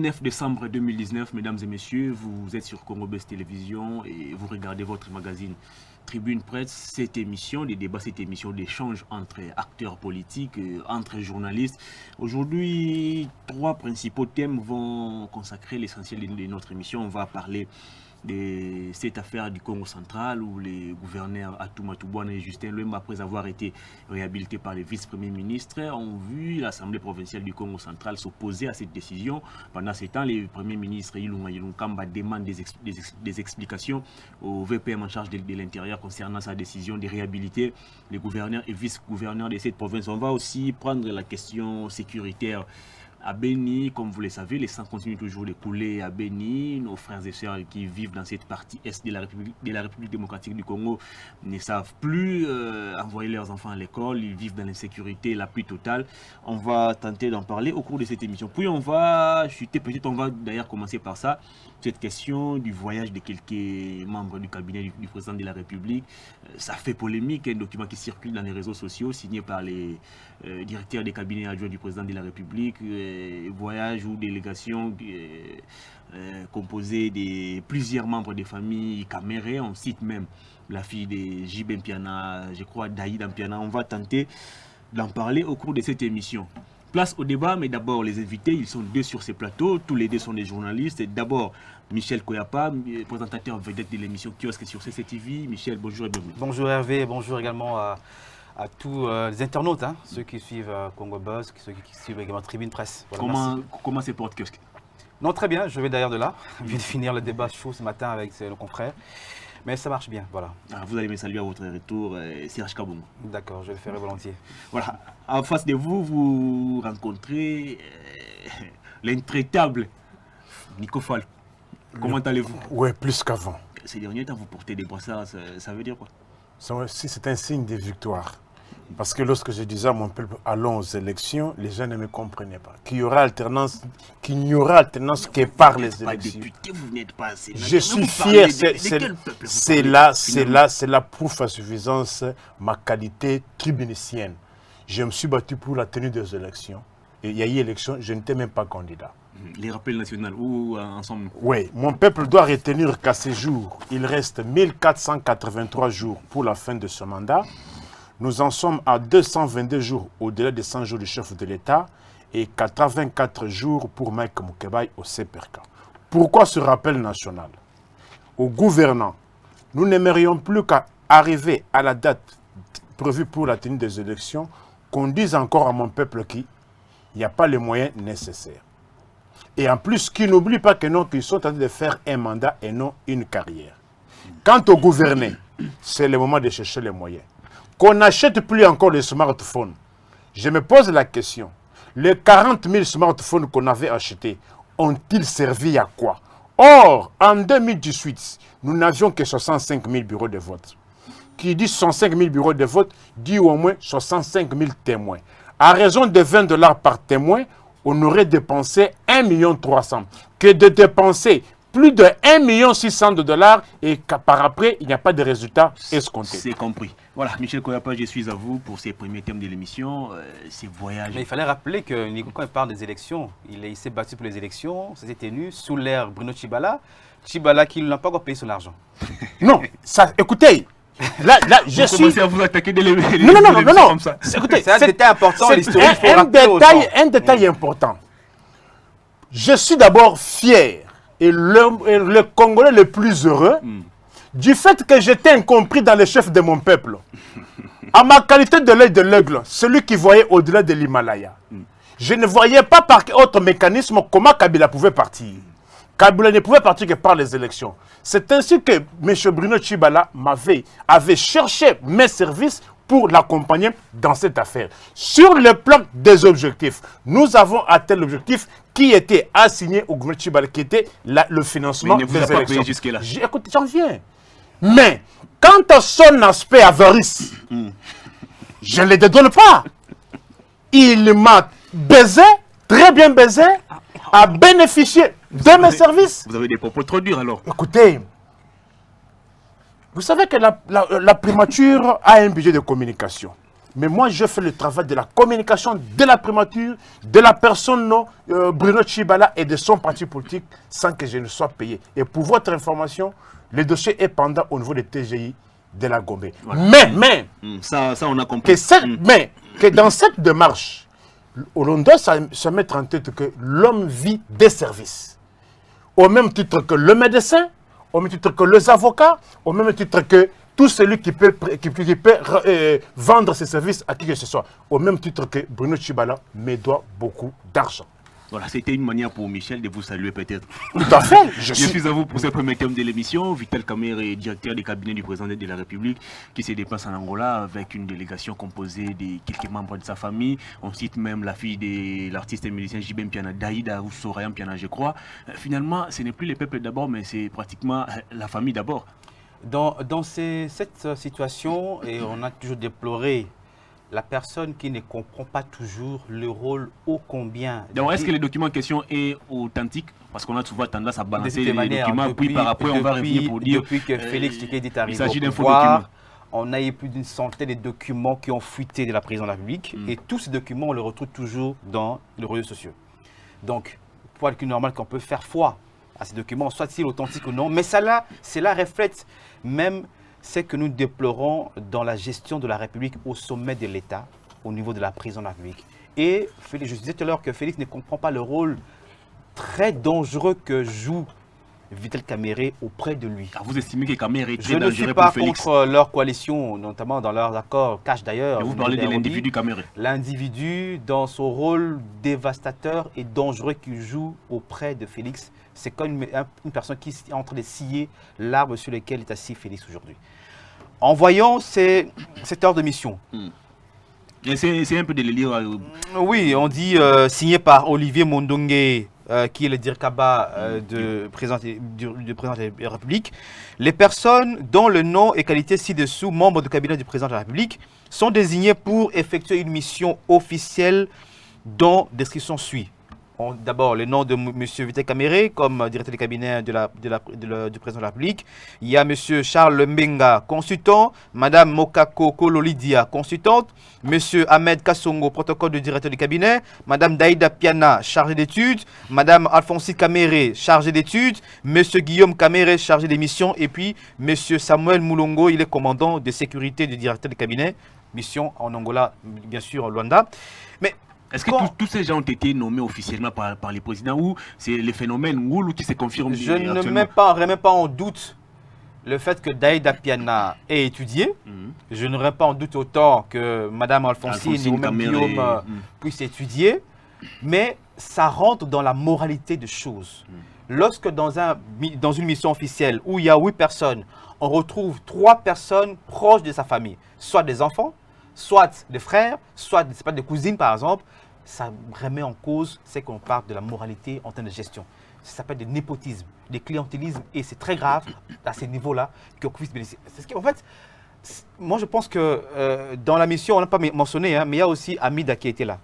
9 décembre 2019, mesdames et messieurs, vous êtes sur Congo Buzz Télévision et vous regardez votre magazine Tribune Presse, cette émission de débat, cette émission d'échange entre acteurs politiques, entre journalistes. Aujourd'hui, 3 principaux thèmes vont consacrer l'essentiel de notre émission. On va parler de cette affaire du Congo central où les gouverneurs Atoumata Bouana et Justin Lwemba, après avoir été réhabilités par les vice-premiers ministres, ont vu l'Assemblée provinciale du Congo central s'opposer à cette décision. Pendant ce temps, les premiers ministres Ilunga Ilunkamba demandent des explications au VPM en charge de l'intérieur concernant sa décision de réhabiliter les gouverneurs et vice-gouverneurs de cette province. On va aussi prendre la question sécuritaire à Beni. Comme vous le savez, les sangs continuent toujours de couler à Beni. Nos frères et sœurs qui vivent dans cette partie est de la République démocratique du Congo ne savent plus envoyer leurs enfants à l'école. Ils vivent dans l'insécurité la plus totale. On va tenter d'en parler au cours de cette émission. Puis on va chuter, peut-être on va d'ailleurs commencer par ça, cette question du voyage de quelques membres du cabinet du président de la République. Ça fait polémique, un document qui circule dans les réseaux sociaux, signé par les directeurs des cabinets adjoints du président de la République. Voyage ou délégation composée de plusieurs membres des familles camérées. On cite même la fille de J.B. Mpiana, je crois Daïda Mpiana. On va tenter d'en parler au cours de cette émission. Place au débat, mais d'abord les invités, ils sont 2 sur ces plateaux, tous les 2 sont des journalistes. D'abord Michel Koyapa, présentateur vedette de l'émission Kiosque sur CCTV. Michel, bonjour et bienvenue. Bonjour Hervé, bonjour également à tous les internautes, ceux qui suivent Congo Buzz, ceux qui suivent également Tribune Presse. Voilà, comment se porte Kiosque? Non, très bien, je vais d'ailleurs de là. Je viens de finir le débat chaud ce matin avec nos confrères. Mais ça marche bien, voilà. Vous allez me saluer à votre retour, Serge Kabongo. D'accord, je le ferai volontiers. Voilà, en face de vous, vous rencontrez l'intraitable Nico Fall. Comment allez-vous? Oui, plus qu'avant. Ces derniers temps, vous portez des brassards, ça veut dire quoi? Si c'est un signe de victoire. Parce que lorsque je disais à mon peuple, allons aux élections, les gens ne me comprenaient pas. Qu'il n'y aura alternance que par les élections. Député, vous n'êtes pas assez. Je suis fier, c'est la preuve à suffisance ma qualité tribunicienne. Je me suis battu pour la tenue des élections. Et il y a eu élection, je n'étais même pas candidat. Les rappels nationaux ou ensemble? Oui, mon peuple doit retenir qu'à ce jour, il reste 1483 jours pour la fin de ce mandat. Nous en sommes à 222 jours au-delà des 100 jours du chef de l'État et 84 jours pour Mike Moukebaï au CPRK. Pourquoi ce rappel national? Aux gouvernants, nous n'aimerions plus qu'à arriver à la date prévue pour la tenue des élections, qu'on dise encore à mon peuple qu'il n'y a pas les moyens nécessaires. Et en plus, qu'ils n'oublient pas que non, qu'ils sont en train de faire un mandat et non une carrière. Quant aux gouvernés, c'est le moment de chercher les moyens. Qu'on n'achète plus encore les smartphones. Je me pose la question, les 40 000 smartphones qu'on avait achetés, ont-ils servi à quoi? Or, en 2018, nous n'avions que 65 000 bureaux de vote. Qui dit 65 000 bureaux de vote, dit au moins 65 000 témoins. À raison de 20 $ par témoin, on aurait dépensé 1 300 000. Que de dépenser plus de 1 600 000 $ et que par après, il n'y a pas de résultat escompté. C'est compris. Voilà, Michel Koyapa, je suis à vous pour ces premiers thèmes de l'émission, ces voyages. Mais il fallait rappeler que Nico, quand il parle des élections, il s'est battu pour les élections, ça s'est tenu sous l'ère Bruno Tshibala. Tshibala qui n'a pas encore payé son argent. Non, ça, écoutez, là, je suis... Vous commencez à vous attaquer dès les non, comme ça. Écoutez, c'est un détail important, l'historique. Un détail important. Je suis d'abord fier et le Congolais le plus heureux du fait que j'étais incompris dans les chefs de mon peuple. À ma qualité de l'œil de l'aigle, celui qui voyait au-delà de l'Himalaya, je ne voyais pas par autre mécanisme comment Kabila pouvait partir. Kabila ne pouvait partir que par les élections. C'est ainsi que M. Bruno Tshibala avait cherché mes services pour l'accompagner dans cette affaire. Sur le plan des objectifs, nous avons atteint l'objectif qui était assigné au gouvernement Tshibala, qui était le financement des élections. Jusque-là. Écoute, j'en viens. Mais, quant à son aspect avarice, je ne le dédonne pas. Il m'a baisé, très bien baisé, a bénéficié de mes services. Vous avez des propos trop durs alors. Écoutez, vous savez que la primature a un budget de communication. Mais moi, je fais le travail de la communication, de la primature, de la personne non, Bruno Tshibala et de son parti politique sans que je ne sois payé. Et pour votre information, le dossier est pendant au niveau des TGI de la Gombe. Voilà. Mais, ça on a compris. que dans cette démarche, on doit se mettre en tête que l'homme vit des services. Au même titre que le médecin, au même titre que les avocats, au même titre que tout celui qui peut vendre ses services à qui que ce soit. Au même titre que Bruno Tshibala me doit beaucoup d'argent. Voilà, c'était une manière pour Michel de vous saluer peut-être. Tout à fait. Je suis à vous pour ce premier thème de l'émission. Vital Kamerhe, directeur du cabinet du président de la République, qui se déplace en Angola avec une délégation composée de quelques membres de sa famille. On cite même la fille de l'artiste et musicien JB Mpiana, Daïda ou Soraya Mpiana, je crois. Finalement, ce n'est plus le peuple d'abord, mais c'est pratiquement la famille d'abord. Dans cette situation, et on a toujours déploré la personne qui ne comprend pas toujours le rôle ô combien. Donc, est-ce que le document en question est authentique? Parce qu'on a souvent tendance à balancer les manière, documents, puis par après on va revenir pour dire. Depuis que Félix Tshisekedi est arrivé il au pouvoir, on a eu plus d'une centaine de documents qui ont fuité de la présidence de la République. Et tous ces documents, on les retrouve toujours dans les réseaux sociaux. Donc, pour être normal qu'on peut faire foi à ces documents, soit s'ils sont authentiques ou non. Mais cela reflète même ce que nous déplorons dans la gestion de la République au sommet de l'État, au niveau de la présidence de la République. Et Félix, je disais tout à l'heure que Félix ne comprend pas le rôle très dangereux que joue Vital Kamerhe auprès de lui. Vous estimez que Kamerhe est très dangereux pour Félix? Je ne suis pas contre leur coalition, notamment dans leurs accords cash d'ailleurs. Vous parlez de l'individu Kamerhe. L'individu, dans son rôle dévastateur et dangereux qu'il joue auprès de Félix, c'est comme une personne qui est en train de scier l'arbre sur lequel est assis Félix aujourd'hui. En voyant cette heure de mission. C'est un peu de le lire. Oui, on dit signé par Olivier Mondongue, qui est le Dirkaba du président de la République. Les personnes dont le nom et qualité ci-dessous, membres du cabinet du président de la République, sont désignées pour effectuer une mission officielle dont description suit. D'abord, le nom de M. Vital Kamerhe comme directeur du cabinet du président de la République. Il y a M. Charles Mbenga, consultant. Mme Mokako Kololidia, consultante. M. Ahmed Kassongo, protocole du directeur du cabinet. Mme Daïda Piana, chargée d'études. Mme Alphonse Kamerhe, chargée d'études. M. Guillaume Kamerhe, chargé des missions. Et puis M. Samuel Moulongo, il est commandant de sécurité du directeur du cabinet. Mission en Angola, bien sûr, en Luanda. Mais est-ce que tous ces gens ont été nommés officiellement par les présidents ou c'est le phénomène Ngoulou qui se confirme? Je ne remets pas en doute le fait que Daïda Piana ait étudié. Je ne remets pas en doute autant que Mme Alphonsine ou même Guillaume puissent étudier. Mais ça rentre dans la moralité des choses. Lorsque dans une mission officielle où il y a 8 personnes, on retrouve 3 personnes proches de sa famille, soit des enfants, soit des frères, soit des cousines par exemple, ça remet en cause ce qu'on parle de la moralité en termes de gestion. Ça s'appelle du népotisme, du clientélisme et c'est très grave à ces niveaux-là qu'on puisse bénéficier. En fait, moi je pense que dans la mission, on n'a pas mentionné, mais il y a aussi Amida qui était là.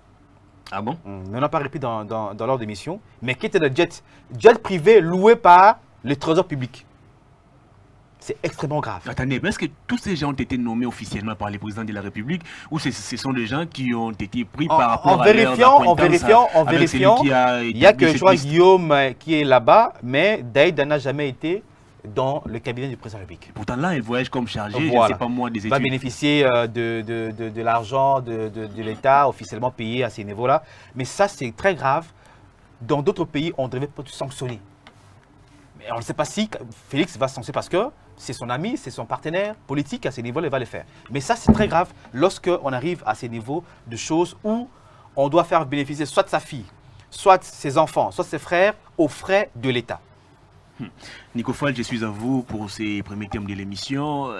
Ah bon? On n'a pas répété dans l'ordre de mission, mais qui était le jet privé loué par le trésor public. C'est extrêmement grave. Attendez, mais est-ce que tous ces gens ont été nommés officiellement par les présidents de la République ou ce sont des gens qui ont été pris par rapport à en vérifiant, il y a que je crois Guillaume qui est là-bas, mais Daïda n'a jamais été dans le cabinet du président de la République. Pourtant là, il voyage comme chargé, je ne sais pas moi, des études. Il va bénéficier de l'argent de l'État officiellement payé à ces niveaux-là. Mais ça, c'est très grave. Dans d'autres pays, on devrait pas sanctionner. Mais on ne sait pas si Félix va sanctionner parce que c'est son ami, c'est son partenaire politique, à ces niveaux-là, il va le faire. Mais ça, c'est très grave lorsqu'on arrive à ces niveaux de choses où on doit faire bénéficier soit sa fille, soit ses enfants, soit ses frères, aux frais de l'État. Nico Fall, je suis à vous pour ces premiers thèmes de l'émission.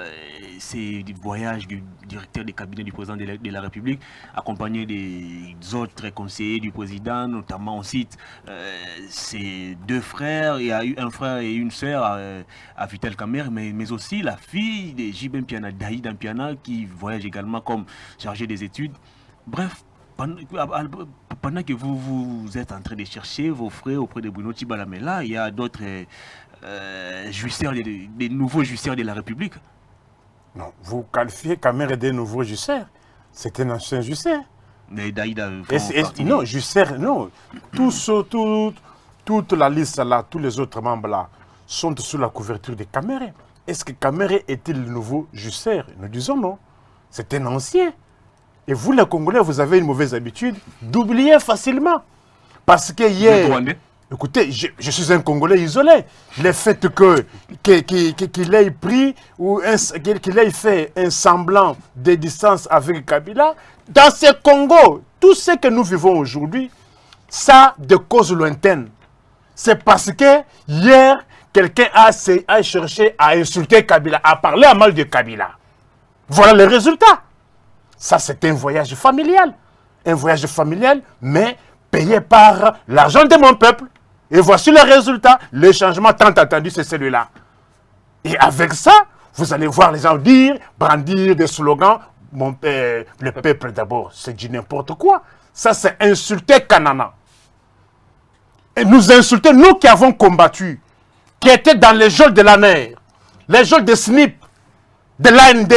C'est du voyage du directeur des cabinets du président de la République, accompagné des autres conseillers du président, notamment on cite ses 2 frères, il y a eu un frère et une sœur à Vital Kamerhe, mais aussi la fille de JB Mpiana, Daïda Mpiana, qui voyage également comme chargé des études. Bref, pendant que vous êtes en train de chercher vos frères auprès de Bruno Tshibala, mais là, il y a d'autres jouisseurs, des nouveaux jouisseurs de la République. Non, vous qualifiez Kamerhe des nouveaux jouisseurs. C'est un ancien Jusser. Les Daïda Non, Jusser, non. Toute la liste là, tous les autres membres là, sont sous la couverture de Caméré. Est-ce que Caméré est-il le nouveau Jusser? Nous disons non. C'est un ancien. Et vous, les Congolais, vous avez une mauvaise habitude d'oublier facilement. Parce que hier... Écoutez, je suis un Congolais isolé. Le fait qu'il ait pris ou qu'il ait fait un semblant de distance avec Kabila, dans ce Congo, tout ce que nous vivons aujourd'hui, ça de cause lointaine. C'est parce que hier, quelqu'un a cherché à insulter Kabila, à parler à mal de Kabila. Voilà le résultat. Ça, c'est un voyage familial. Un voyage familial, mais payé par l'argent de mon peuple. Et voici le résultat. Le changement tant attendu, c'est celui-là. Et avec ça, vous allez voir les gens dire, brandir des slogans. Le peuple d'abord, c'est du n'importe quoi. Ça, c'est insulter Kanana. Et nous insulter, nous qui avons combattu, qui étaient dans les geôles de l'ANER, les geôles de SNIP, de l'AND.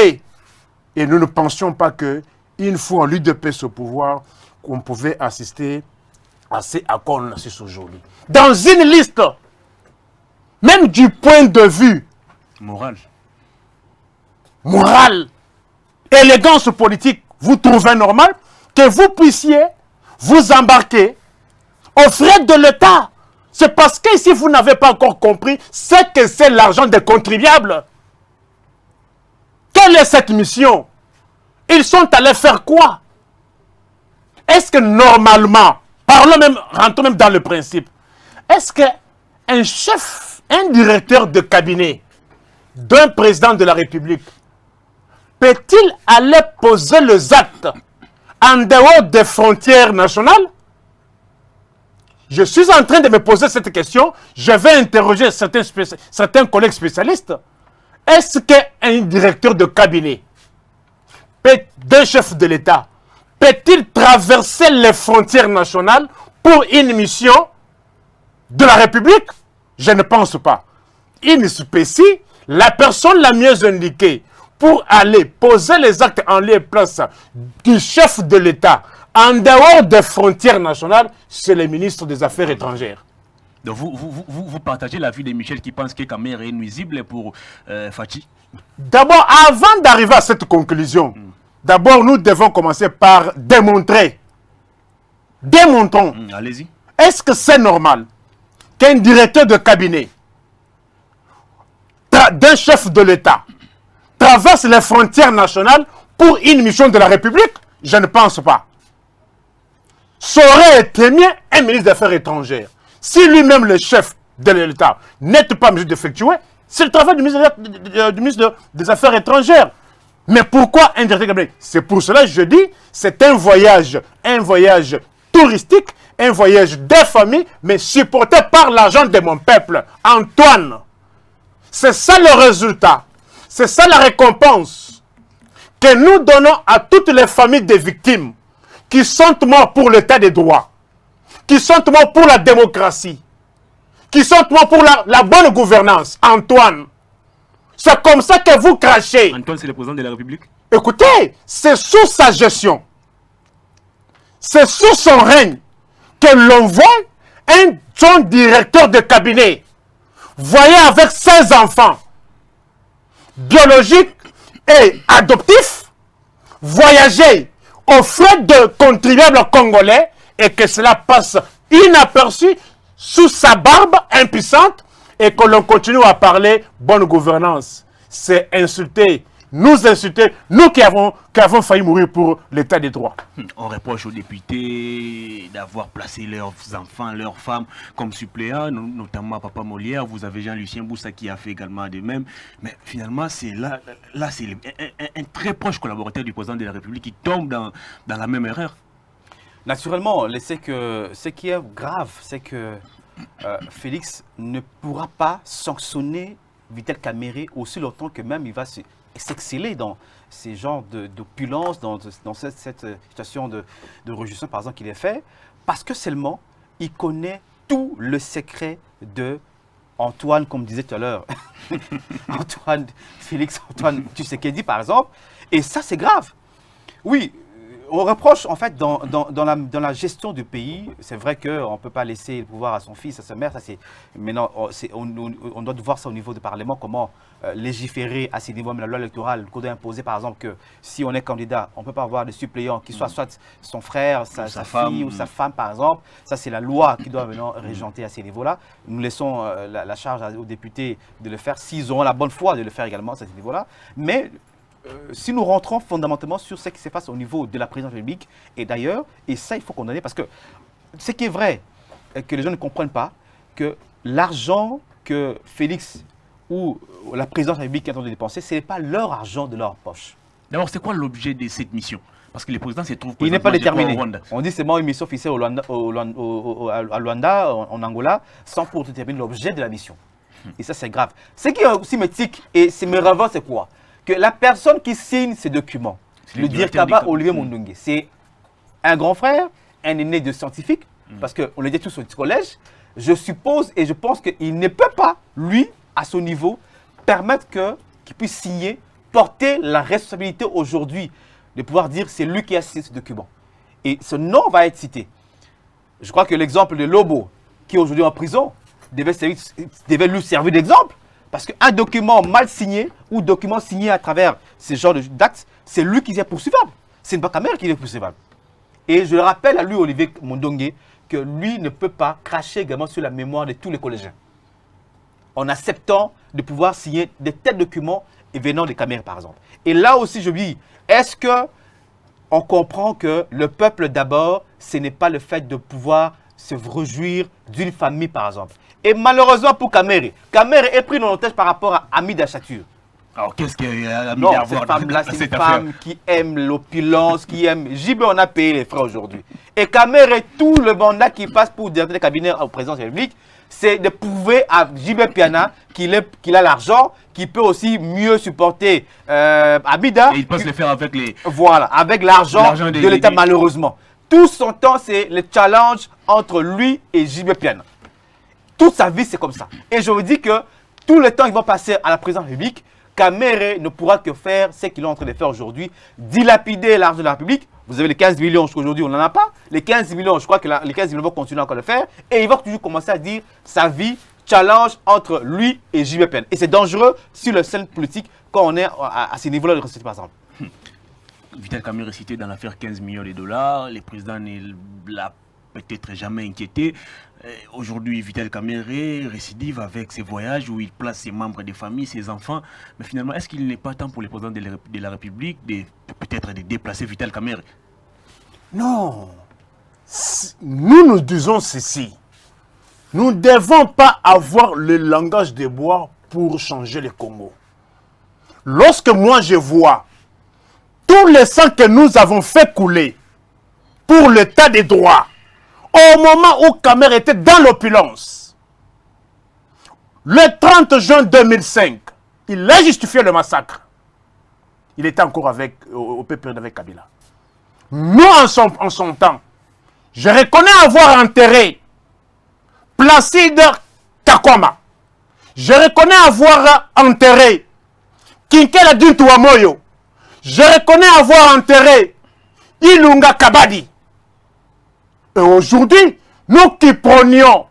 Et nous ne pensions pas qu'une fois en l'UDPS au pouvoir, qu'on pouvait assister à quoi on assiste aujourd'hui. Dans une liste, même du point de vue moral, élégance politique, vous trouvez normal que vous puissiez vous embarquer aux frais de l'État. C'est parce que si vous n'avez pas encore compris, c'est que c'est l'argent des contribuables. Quelle est cette mission? Ils sont allés faire quoi? Est-ce que normalement, rentrons même dans le principe, est-ce qu'un chef, un directeur de cabinet d'un président de la République peut-il aller poser les actes en dehors des frontières nationales? Je suis en train de me poser cette question. Je vais interroger certains collègues spécialistes. Est-ce qu'un directeur de cabinet d'un chef de l'État peut-il traverser les frontières nationales pour une mission de la République? Je ne pense pas. In spécie, la personne la mieux indiquée pour aller poser les actes en lieu et place du chef de l'État en dehors des frontières nationales, c'est le ministre des Affaires étrangères. Donc vous partagez l'avis de Michel qui pense que Caméré est nuisible pour Fachi? D'abord, avant d'arriver à cette conclusion, d'abord nous devons commencer par démontrer. Démontrons. Allez-y. Est-ce que c'est normal qu'un directeur de cabinet d'un chef de l'État traverse les frontières nationales pour une mission de la République? Je ne pense pas. Ça aurait été mieux un ministre des Affaires étrangères. Si lui-même, le chef de l'État, n'est pas en mesure d'effectuer, c'est le travail du ministre des Affaires étrangères. Mais pourquoi un directeur de cabinet? C'est pour cela que je dis, c'est un voyage touristique, un voyage des familles, mais supporté par l'argent de mon peuple, Antoine. C'est ça le résultat. C'est ça la récompense que nous donnons à toutes les familles des victimes qui sont mortes pour l'état des droits, qui sont morts pour la démocratie, qui sont morts pour la bonne gouvernance. Antoine, c'est comme ça que vous crachez. Antoine, c'est le président de la République? Écoutez, c'est sous sa gestion, c'est sous son règne que l'on voit son directeur de cabinet voyez avec ses enfants biologiques et adoptifs voyager aux frais de contribuables congolais et que cela passe inaperçu sous sa barbe impuissante et que l'on continue à parler bonne gouvernance. C'est insulter, nous qui avons failli mourir pour l'état des droits. On reproche aux députés d'avoir placé leurs enfants, leurs femmes comme suppléants, notamment Papa Molière. Vous avez Jean-Lucien Boussa qui a fait également de même. Mais finalement, c'est là c'est un très proche collaborateur du président de la République qui tombe dans la même erreur. Naturellement, ce qui est grave, c'est que Félix ne pourra pas sanctionner Vital Caméré aussi longtemps que même il va s'exceller dans ces genres d'opulence, dans cette situation de réjouissance, par exemple, qu'il est fait, parce que seulement, il connaît tout le secret de Antoine, comme disait tout à l'heure. Félix Antoine Tshisekedi, par exemple. Et ça, c'est grave. Oui, On reproche, en fait, dans la gestion du pays, c'est vrai qu'on ne peut pas laisser le pouvoir à son fils, à sa mère. Ça, maintenant, on doit voir ça au niveau du Parlement, comment légiférer à ces niveaux. Mais la loi électorale, le code imposé, par exemple, que si on est candidat, on ne peut pas avoir de suppléant qui soit son frère, sa fille ou sa femme, par exemple. Ça, c'est la loi qui doit maintenant régenter à ces niveaux-là. Nous laissons la charge aux députés de le faire, s'ils auront la bonne foi de le faire également à ces niveaux-là. Mais si nous rentrons fondamentalement sur ce qui se passe au niveau de la présidence de la République, et d'ailleurs, et ça il faut condamner, parce que ce qui est vrai, que les gens ne comprennent pas, que l'argent que Félix ou la présidence de la République est en train de dépenser, ce n'est pas leur argent de leur poche. D'abord, c'est quoi l'objet de cette mission? Parce que le président se trouve... Il n'est pas déterminé. On dit seulement une mission officielle à Luanda, en Angola, sans pour déterminer l'objet de la mission. Et ça, c'est grave. Ce qui est aussi métique et c'est méravant, c'est quoi? Que la personne qui signe ces documents, le Dirkaba Olivier Mondongué, c'est un grand frère, un aîné de scientifique, parce qu'on était tous au collège. Je suppose et je pense qu'il ne peut pas, lui, à son niveau, permettre qu'il puisse signer, porter la responsabilité aujourd'hui de pouvoir dire c'est lui qui a signé ce document. Et ce nom va être cité. Je crois que l'exemple de Lobo, qui est aujourd'hui en prison, devait lui servir d'exemple. Parce qu'un document mal signé ou document signé à travers ce genre d'actes, c'est lui qui est poursuivable. C'est pas Kamerhe qui est poursuivable. Et je le rappelle à lui, Olivier Mondongué, que lui ne peut pas cracher également sur la mémoire de tous les collégiens. En acceptant de pouvoir signer de tels documents et venant de Kamerhe, par exemple. Et là aussi, je dis, est-ce qu'on comprend que le peuple d'abord, ce n'est pas le fait de pouvoir se réjouir d'une famille, par exemple. Et malheureusement pour Kamerhe est pris en otage par rapport à Amida Chatur. Alors qu'est-ce qu'il y a à Non, cette femme-là, c'est une femme qui aime l'opulence, qui aime... JB, on a payé les frais aujourd'hui. Et Kamerhe, tout le mandat qui passe pour directeur de cabinet au président de la République, c'est de prouver à JB Piana qu'il a l'argent, qu'il peut aussi mieux supporter Amida. Et il peut se le faire avec les... Voilà, avec l'argent de l'État, malheureusement. Tout son temps, c'est le challenge entre lui et JB Piana. Toute sa vie, c'est comme ça. Et je vous dis que tout le temps, il va passer à la présidence de la République. Kamerhe ne pourra que faire ce qu'il est en train de faire aujourd'hui, dilapider l'argent de la République. Vous avez les 15 millions, jusqu'aujourd'hui, on n'en a pas. Les 15 millions, je crois que les 15 millions vont continuer encore à le faire. Et il va toujours commencer à dire sa vie, challenge entre lui et JB Piana. Et c'est dangereux sur le scène politique quand on est à ces niveaux-là de recette, par exemple. Vital Kamerhe est cité dans l'affaire 15 millions de dollars. Le président ne l'a peut-être jamais inquiété. Aujourd'hui, Vital Kamerhe récidive avec ses voyages où il place ses membres de famille, ses enfants. Mais finalement, est-ce qu'il n'est pas temps pour le président de la République peut-être de déplacer Vital Kamerhe? Non. Nous disons ceci. Nous ne devons pas avoir le langage des bois pour changer le Congo. Lorsque moi je vois tout le sang que nous avons fait couler pour l'état des droits, au moment où Kamerhe était dans l'opulence, le 30 juin 2005, il a justifié le massacre. Il était encore au PPR avec Kabila. Nous, en son temps, je reconnais avoir enterré Placide Kakwama. Je reconnais avoir enterré Kinkela Duntuamoyo. Je reconnais avoir enterré Ilunga Kabadi. Et aujourd'hui, nous qui prenions,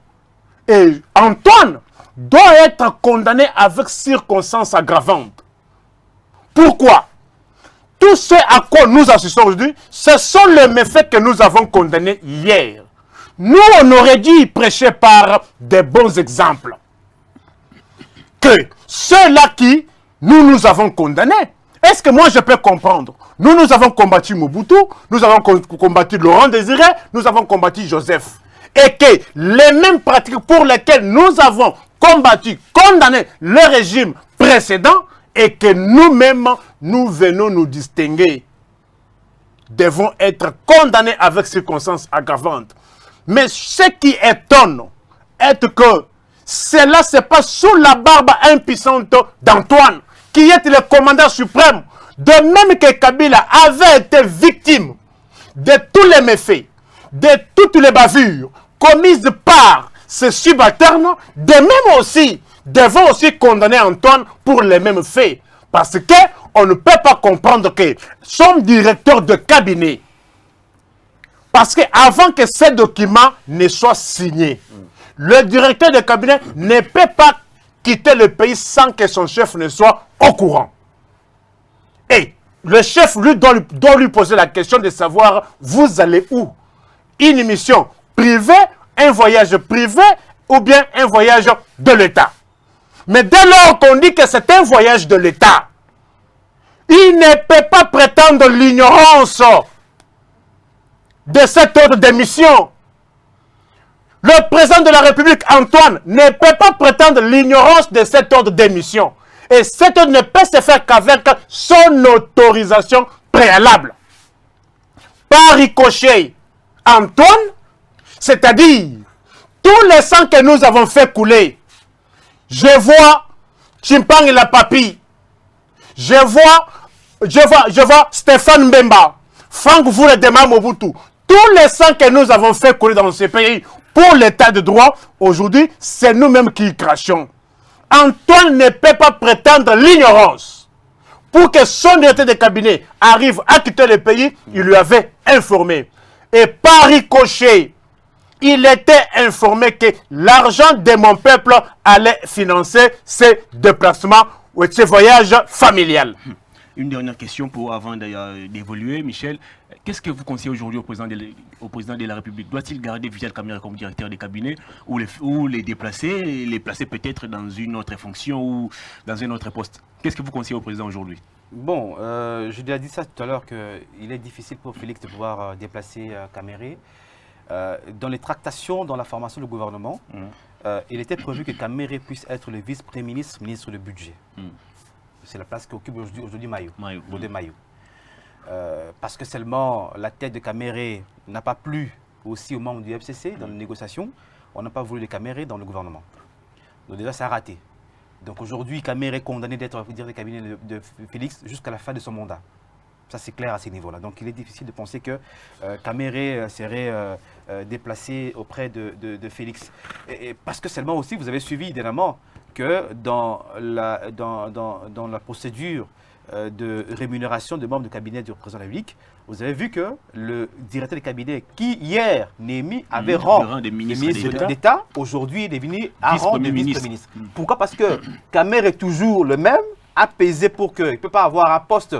et Antoine doit être condamné avec circonstances aggravantes. Pourquoi? Tout ce à quoi nous assistons aujourd'hui, ce sont les méfaits que nous avons condamnés hier. Nous, on aurait dû prêcher par des bons exemples. Que ceux-là qui nous avons condamnés, est-ce que moi je peux comprendre? Nous avons combattu Mobutu, nous avons combattu Laurent Désiré, nous avons combattu Joseph. Et que les mêmes pratiques pour lesquelles nous avons combattu, condamné le régime précédent, et que nous-mêmes, nous venons nous distinguer, devons être condamnés avec circonstances aggravantes. Mais ce qui étonne est que cela se passe sous la barbe impuissante d'Antoine, qui est le commandant suprême, de même que Kabila avait été victime de tous les méfaits, de toutes les bavures commises par ses subalternes, de même aussi, devons aussi condamner Antoine pour les mêmes faits. Parce que on ne peut pas comprendre que son directeur de cabinet, Parce qu'avant que ces documents ne soient signés, le directeur de cabinet ne peut pas quitter le pays sans que son chef ne soit au courant. Et le chef lui doit lui poser la question de savoir vous allez où? Une mission privée, un voyage privé ou bien un voyage de l'État. Mais dès lors qu'on dit que c'est un voyage de l'État, il ne peut pas prétendre l'ignorance de cet ordre de mission. Le président de la République, Antoine, ne peut pas prétendre l'ignorance de cet ordre de mission. Et cet ordre ne peut se faire qu'avec son autorisation préalable. Par ricochet, Antoine, c'est-à-dire tous les sangs que nous avons fait couler, je vois Chimpang et la papille, je vois Stéphane Mbemba, Franck Vouledema Mobutu, tous les sangs que nous avons fait couler dans ce pays pour l'état de droit, aujourd'hui, c'est nous-mêmes qui y crachons. Antoine ne peut pas prétendre l'ignorance. Pour que son directeur de cabinet arrive à quitter le pays, il lui avait informé. Et par ricochet, il était informé que l'argent de mon peuple allait financer ses déplacements ou ses voyages familiales. Une dernière question avant d'évoluer, Michel. Qu'est-ce que vous conseillez aujourd'hui au président de la République? Doit-il garder Vital Kamerhe comme directeur de cabinet ou les déplacer, les placer peut-être dans une autre fonction ou dans un autre poste? Qu'est-ce que vous conseillez au président aujourd'hui? Bon, je l'ai dit ça tout à l'heure qu'il est difficile pour Félix de pouvoir déplacer Kamerhe. Dans les tractations, dans la formation du gouvernement, il était prévu que Kamerhe puisse être le vice-premier ministre, ministre du budget. C'est la place qu'occupe aujourd'hui Mayo. Parce que seulement la tête de Kamerhe n'a pas plu aussi aux membres du FCC dans les négociations. On n'a pas voulu les Kamerhe dans le gouvernement. Donc déjà, ça a raté. Donc aujourd'hui, Kamerhe est condamné d'être directeur de cabinet de Félix jusqu'à la fin de son mandat. Ça, c'est clair à ces niveaux-là. Donc il est difficile de penser que Kamerhe serait déplacé auprès de Félix. Et parce que seulement aussi, vous avez suivi évidemment que dans la procédure de rémunération des membres du cabinet du président de la République, vous avez vu que le directeur de cabinet qui, hier, Némi, avait rang de ministre d'État, aujourd'hui, il est devenu à rang de vice-ministre. Pourquoi? Parce que Kamerhe est toujours le même, apaisé pour qu'il ne peut pas avoir un poste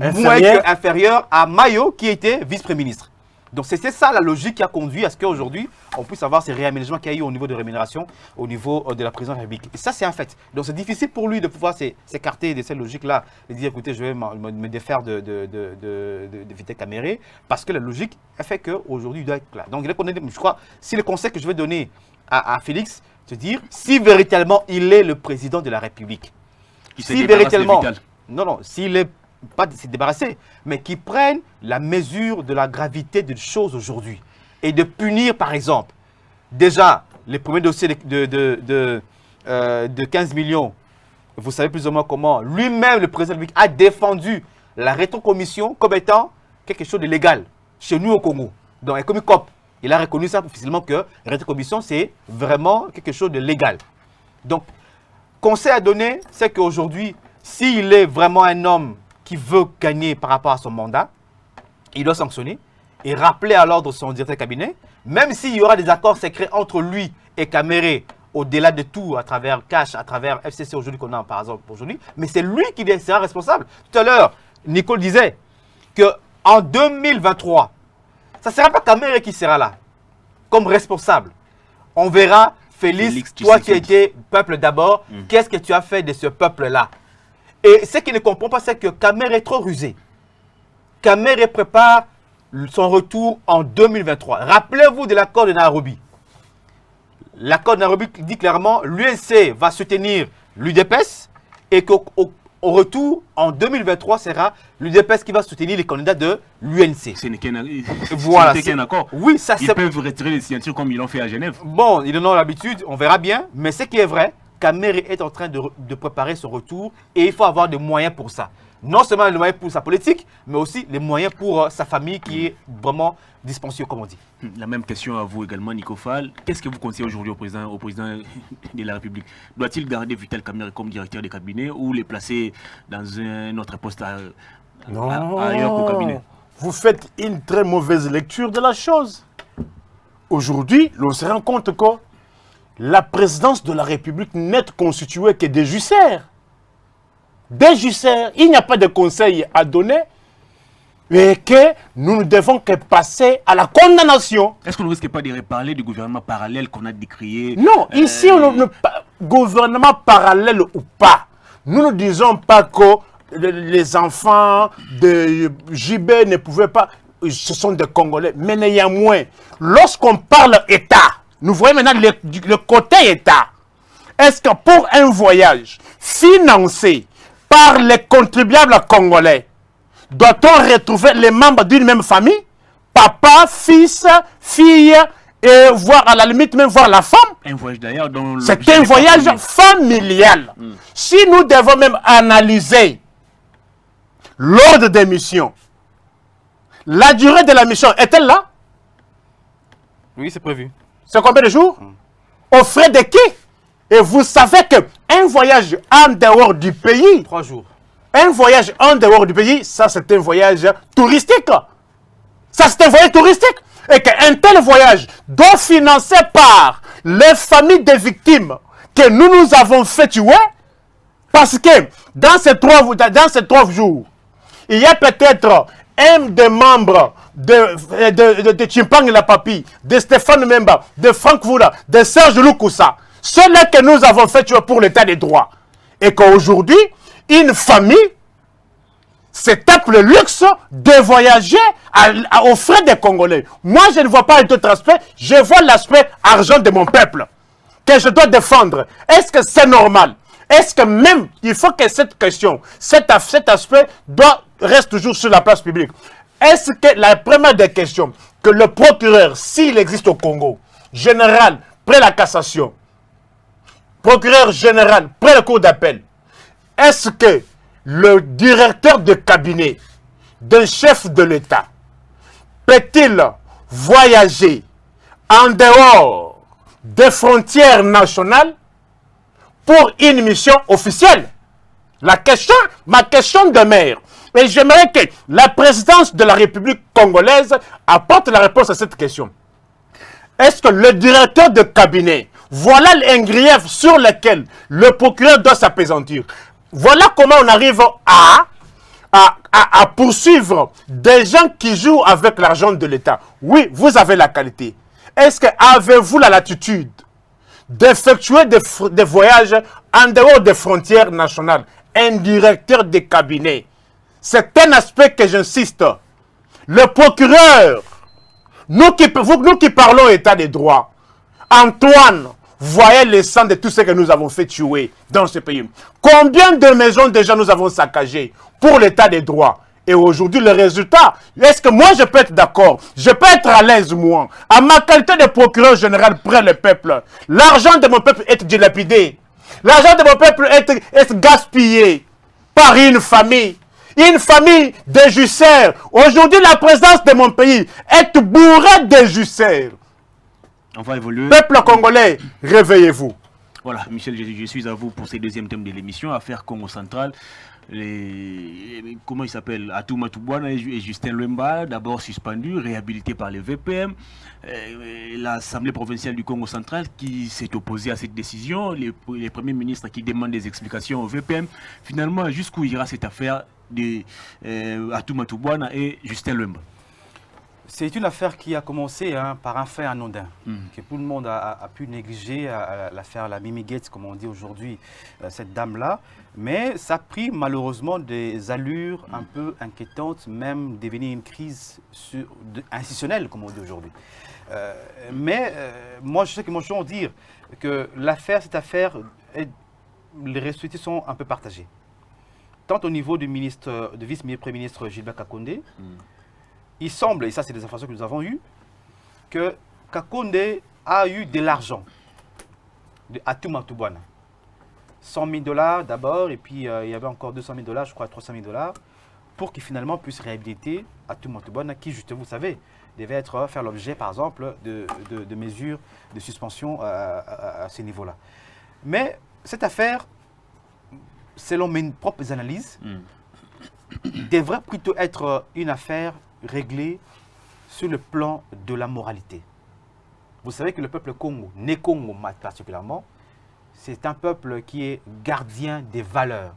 inférieur à Mayo, qui était vice-premier ministre. Donc c'était ça la logique qui a conduit à ce qu'aujourd'hui, on puisse avoir ces réaménagements qu'il y a eu au niveau de rémunération, au niveau de la présidence de la République. Et ça, c'est un fait. Donc c'est difficile pour lui de pouvoir s'écarter de cette logique-là et dire, écoutez, je vais me défaire de Vital Kamerhe, parce que la logique a fait qu'aujourd'hui, il doit être là. Donc je crois, si le conseil que je vais donner à Félix, c'est de dire, si véritablement il est le président de la République, si véritablement, s'il est pas de se débarrasser, mais qui prennent la mesure de la gravité des choses aujourd'hui et de punir, par exemple, déjà les premiers dossiers de 15 millions. Vous savez plus ou moins comment lui-même, le président de la République, a défendu la rétrocommission comme étant quelque chose de légal chez nous au Congo. Dans Economic Cop, il a reconnu ça officiellement que la rétrocommission, c'est vraiment quelque chose de légal. Donc, conseil à donner, c'est qu'aujourd'hui, s'il est vraiment un homme qui veut gagner par rapport à son mandat, il doit sanctionner et rappeler à l'ordre son directeur de cabinet, même s'il y aura des accords secrets entre lui et Kamerhe, au-delà de tout, à travers Cash, à travers FCC aujourd'hui qu'on a par exemple aujourd'hui, mais c'est lui qui sera responsable. Tout à l'heure, Nicole disait qu'en 2023, ça ne sera pas Kamerhe qui sera là, comme responsable. On verra, Félix, toi tu as été peuple d'abord, qu'est-ce que tu as fait de ce peuple-là? Et ce qu'il ne comprend pas, c'est que Kamerhe est trop rusé. Kamerhe prépare son retour en 2023. Rappelez-vous de l'accord de Nairobi. L'accord de Nairobi dit clairement l'UNC va soutenir l'UDPS et qu'au retour, en 2023, sera l'UDPS qui va soutenir les candidats de l'UNC. Ce n'est qu'un accord. Oui, ça ils peuvent retirer les signatures comme ils l'ont fait à Genève. Bon, ils en ont l'habitude, on verra bien. Mais ce qui est vrai, Kamerhe est en train de préparer son retour et il faut avoir des moyens pour ça. Non seulement les moyens pour sa politique, mais aussi les moyens pour sa famille qui est vraiment dispensieux, comme on dit. La même question à vous également, Nico Fall. Qu'est-ce que vous conseillez aujourd'hui au président de la République? Doit-il garder Vital Kamerhe comme directeur de cabinet ou les placer dans un autre poste ailleurs qu'au cabinet? vous faites une très mauvaise lecture de la chose. Aujourd'hui, on se rend compte que la présidence de la République n'est constituée que des jussaires. Des jussaires. Il n'y a pas de conseil à donner et que nous ne devons que passer à la condamnation. Est-ce qu'on ne risque pas de reparler du gouvernement parallèle qu'on a décrié? Non, ici, gouvernement parallèle ou pas, nous ne disons pas que les enfants de JB ne pouvaient pas, ce sont des Congolais, mais néanmoins, lorsqu'on parle État, nous voyons maintenant le côté État. Est-ce que pour un voyage financé par les contribuables congolais, doit-on retrouver les membres d'une même famille? Papa, fils, fille, et voir à la limite même voir la femme? Un voyage d'ailleurs dont c'est un voyage familial. Si nous devons même analyser l'ordre des missions, la durée de la mission est-elle là? Oui, c'est prévu. C'est combien de jours? Au frais de qui? Et vous savez qu'un voyage en dehors du pays, 3 jours. Un voyage en dehors du pays, ça c'est un voyage touristique. Ça c'est un voyage touristique. Et qu'un tel voyage doit financer par les familles des victimes que nous avons fait tuer. Parce que dans ces 3 jours, il y a peut-être un des membres de Chimpang La Papi, de Stéphane Memba, de Franck Voula, de Serge Loukoussa, ceux-là que nous avons fait tuer pour l'état des droits. Et qu'aujourd'hui, une famille se tape le luxe de voyager aux frais des Congolais. Moi, je ne vois pas un autre aspect, je vois l'aspect argent de mon peuple que je dois défendre. Est-ce que c'est normal? Est-ce que même, il faut que cette question, cet aspect reste toujours sur la place publique. Est-ce que la première des questions, que le procureur, s'il existe au Congo, général, près la cassation, procureur général, près le cour d'appel, est-ce que le directeur de cabinet d'un chef de l'État peut-il voyager en dehors des frontières nationales pour une mission officielle? Ma question demeure. Et j'aimerais que la présidence de la République congolaise apporte la réponse à cette question. Est-ce que le directeur de cabinet, voilà un grief sur lequel le procureur doit s'appesantir? Voilà comment on arrive à poursuivre des gens qui jouent avec l'argent de l'État. Oui, vous avez la qualité. Est-ce que avez-vous la latitude d'effectuer des voyages en dehors des frontières nationales? Un directeur de cabinet. C'est un aspect que j'insiste. Le procureur, nous qui parlons état des droits, Antoine, voyez le sang de tout ce que nous avons fait tuer dans ce pays. Combien de maisons déjà nous avons saccagées pour l'état des droits? Et aujourd'hui, le résultat, est-ce que moi je peux être d'accord? Je peux être à l'aise, moi, à ma qualité de procureur général près le peuple. L'argent de mon peuple est dilapidé. L'argent de mon peuple est gaspillé par une famille. Une famille de jussaires. Aujourd'hui, la présidence de mon pays est bourrée de jussaires. On va évoluer. Peuple congolais, réveillez-vous. Voilà, Michel, je suis à vous pour ce deuxième thème de l'émission, affaire Congo central. Comment il s'appelle, Atouma Toubouana et Justin Lwemba, d'abord suspendu, réhabilité par les VPM. L'Assemblée provinciale du Congo central qui s'est opposée à cette décision, les premiers ministres qui demandent des explications au VPM. Finalement, jusqu'où ira cette affaire de Atouma Toubouana et Justin Lwemba? C'est une affaire qui a commencé par un fait anodin, que tout le monde a pu négliger, l'affaire la Mimi Gates, comme on dit aujourd'hui, cette dame-là. Mais ça a pris malheureusement des allures un peu inquiétantes, même devenir une crise institutionnelle, comme on dit aujourd'hui. Moi, je sais que moi, je veux dire que cette affaire, les responsabilités sont un peu partagées. Tant au niveau du vice-premier ministre Gilbert Kakonde, il semble, et ça c'est des informations que nous avons eues, que Kakonde a eu de l'argent de Atouma Toubouana. 100 000 $ d'abord, et puis il y avait encore 200 000 $, je crois 300 000 $, pour qu'il finalement puisse réhabiliter Atouma Toubouana, qui, justement, vous savez, devait faire l'objet, par exemple, de mesures de suspension à ce niveau-là. Mais cette affaire, selon mes propres analyses, devrait plutôt être une affaire réglé sur le plan de la moralité. Vous savez que le peuple Congo, né Congo particulièrement, c'est un peuple qui est gardien des valeurs.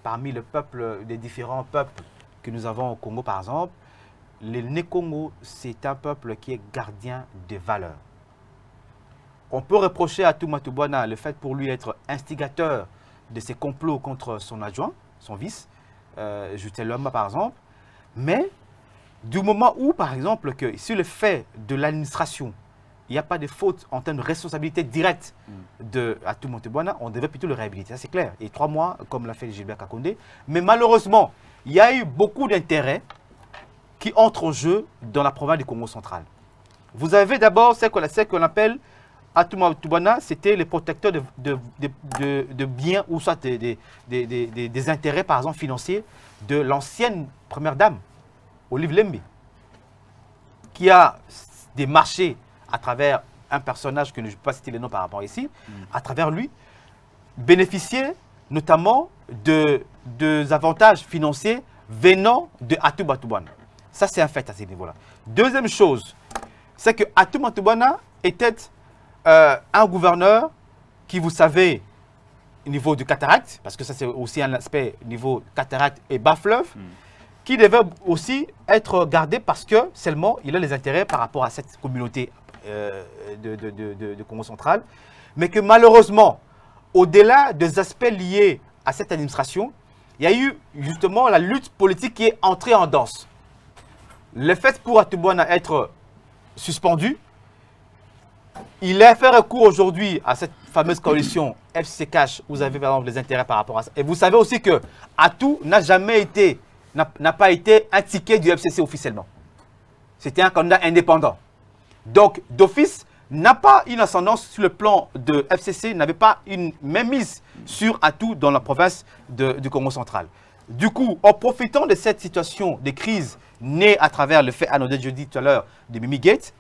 Parmi le peuple, des différents peuples que nous avons au Congo, par exemple, le né Congo, c'est un peuple qui est gardien des valeurs. On peut reprocher à Touma Toubouana le fait pour lui être instigateur de ces complots contre son adjoint, son vice, Justin Lomba par exemple, mais du moment où, par exemple, que sur le fait de l'administration, il n'y a pas de faute en termes de responsabilité directe de Touma Toubouana, on devait plutôt le réhabiliter, ça c'est clair. Et 3 mois, comme l'a fait Gilbert Kakonde. Mais malheureusement, il y a eu beaucoup d'intérêts qui entrent en jeu dans la province du Congo central. Vous avez d'abord ce qu'on appelle Touma Toubouana, c'était les protecteurs de biens ou soit des intérêts, par exemple, financiers de l'ancienne première dame, Olive Lembe, qui a des marchés à travers un personnage que je ne vais pas citer les noms par rapport ici, à travers lui, bénéficiait notamment des avantages financiers venant de Touma Toubouana. Ça, c'est un fait à ce niveau-là. Deuxième chose, c'est que Touma Toubouana était un gouverneur qui, vous savez, au niveau du cataracte, parce que ça c'est aussi un aspect au niveau cataracte et bas-fleuve, qui devait aussi être gardé parce que seulement il a les intérêts par rapport à cette communauté de Congo central, mais que malheureusement, au-delà des aspects liés à cette administration, il y a eu justement la lutte politique qui est entrée en danse. Le fait pour Toubouana être suspendu, il a fait recours aujourd'hui à cette fameuse coalition FCC Cash. Vous avez par exemple les intérêts par rapport à ça. Et vous savez aussi que Atou n'a pas été un ticket du FCC officiellement. C'était un candidat indépendant. Donc, d'office, n'a pas une ascendance sur le plan de FCC, n'avait pas une mainmise sur Atou dans la province du Congo central. Du coup, en profitant de cette situation de crise née à travers le fait anodin, je dis tout à l'heure, de Mimi Gate,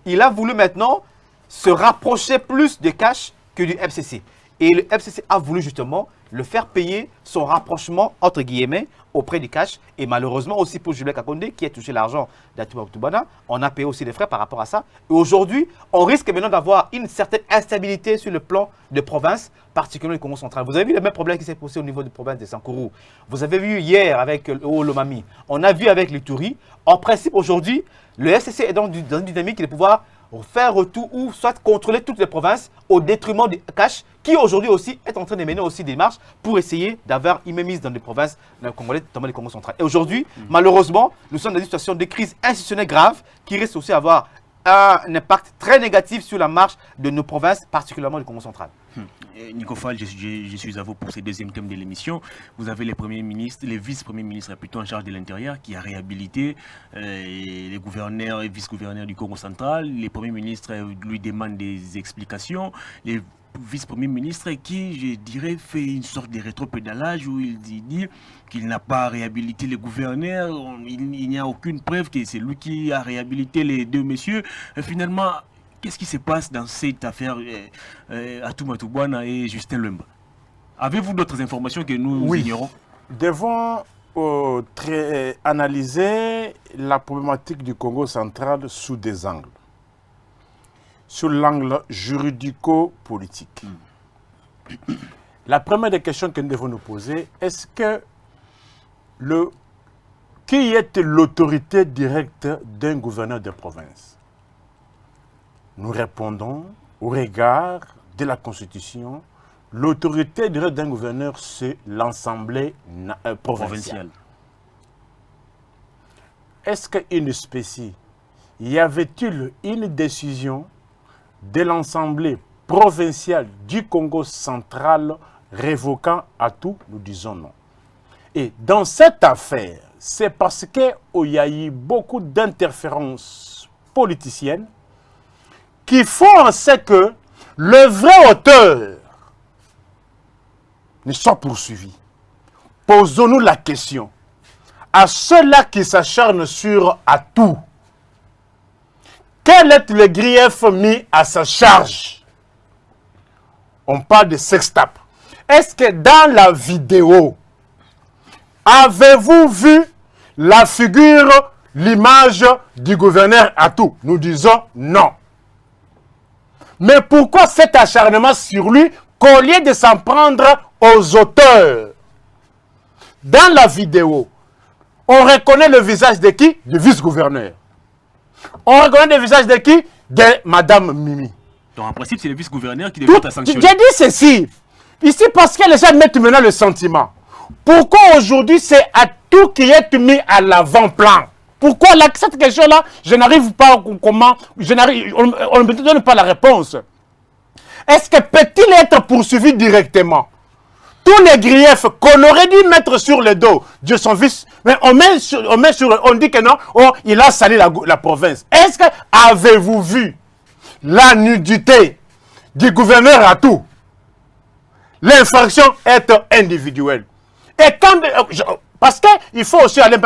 il a voulu maintenant se rapprocher plus de Cash que du FCC. Et le FCC a voulu justement le faire payer son rapprochement, entre guillemets, auprès du Cash. Et malheureusement aussi pour Gilbert Kakonde, qui a touché l'argent d'Atouma Toubouana, on a payé aussi des frais par rapport à ça. Et aujourd'hui, on risque maintenant d'avoir une certaine instabilité sur le plan de province, particulièrement du Congo central. Vous avez vu le même problème qui s'est posé au niveau de province de Sankourou. Vous avez vu hier avec Olomami. On a vu avec l'Ituri. En principe, aujourd'hui, le FCC est dans une dynamique de pouvoir faire retour ou soit contrôler toutes les provinces au détriment du Cash, qui aujourd'hui aussi est en train de mener aussi des marches pour essayer d'avoir une mainmise dans les provinces congolaises, notamment les Congo central. Et aujourd'hui, malheureusement, nous sommes dans une situation de crise institutionnelle grave qui risque aussi d'avoir un impact très négatif sur la marche de nos provinces, particulièrement du Congo central. Nico Fall, je suis à vous pour ce deuxième thème de l'émission. Vous avez les premiers ministres, les vice-premiers ministres plutôt en charge de l'intérieur qui a réhabilité les gouverneurs et vice-gouverneurs du Congo central. Les premiers ministres lui demandent des explications. Les vice-premier ministre qui, je dirais, fait une sorte de rétropédalage où il dit qu'il n'a pas réhabilité les gouverneurs, il n'y a aucune preuve que c'est lui qui a réhabilité les deux messieurs. Finalement, qu'est-ce qui se passe dans cette affaire Touma Toubouana et Justin Lomba? Avez-vous d'autres informations que nous ignorons? Devons analyser la problématique du Congo central sous des angles. Sur l'angle juridico-politique. La première des questions que nous devons nous poser, est-ce que qui est l'autorité directe d'un gouverneur de province? Nous répondons au regard de la Constitution, l'autorité directe d'un gouverneur, c'est l'Assemblée provinciale. Est-ce qu'une spécie, y avait-il une décision de l'Assemblée provinciale du Congo central révoquant Atou? Nous disons non. Et dans cette affaire, c'est parce qu'il y a eu beaucoup d'interférences politiciennes qui font en sorte que le vrai auteur ne soit poursuivi. Posons-nous la question à ceux-là qui s'acharnent sur Atou. Quel est le grief mis à sa charge? On parle de sextape. Est-ce que dans la vidéo, avez-vous vu la figure l'image du gouverneur Atou. Nous disons non. Mais pourquoi cet acharnement sur lui qu'au lieu de s'en prendre aux auteurs? Dans la vidéo, on reconnaît le visage de qui? Du vice-gouverneur. On reconnaît le visage de qui? De Madame Mimi. Donc en principe, c'est le vice-gouverneur qui devrait être sanctionné. J'ai dit ceci. Ici, parce que les gens mettent maintenant le sentiment. Pourquoi aujourd'hui c'est Atou qui est mis à l'avant-plan? Pourquoi cette question-là, je n'arrive pas comment, on ne me donne pas la réponse. Est-ce que peut-il être poursuivi directement? Tous les griefs qu'on aurait dû mettre sur le dos de son fils, mais on dit que non, oh, il a sali la province. Est-ce que avez-vous vu la nudité du gouverneur Atou? L'infraction est individuelle. Et quand, parce qu'il faut aussi aller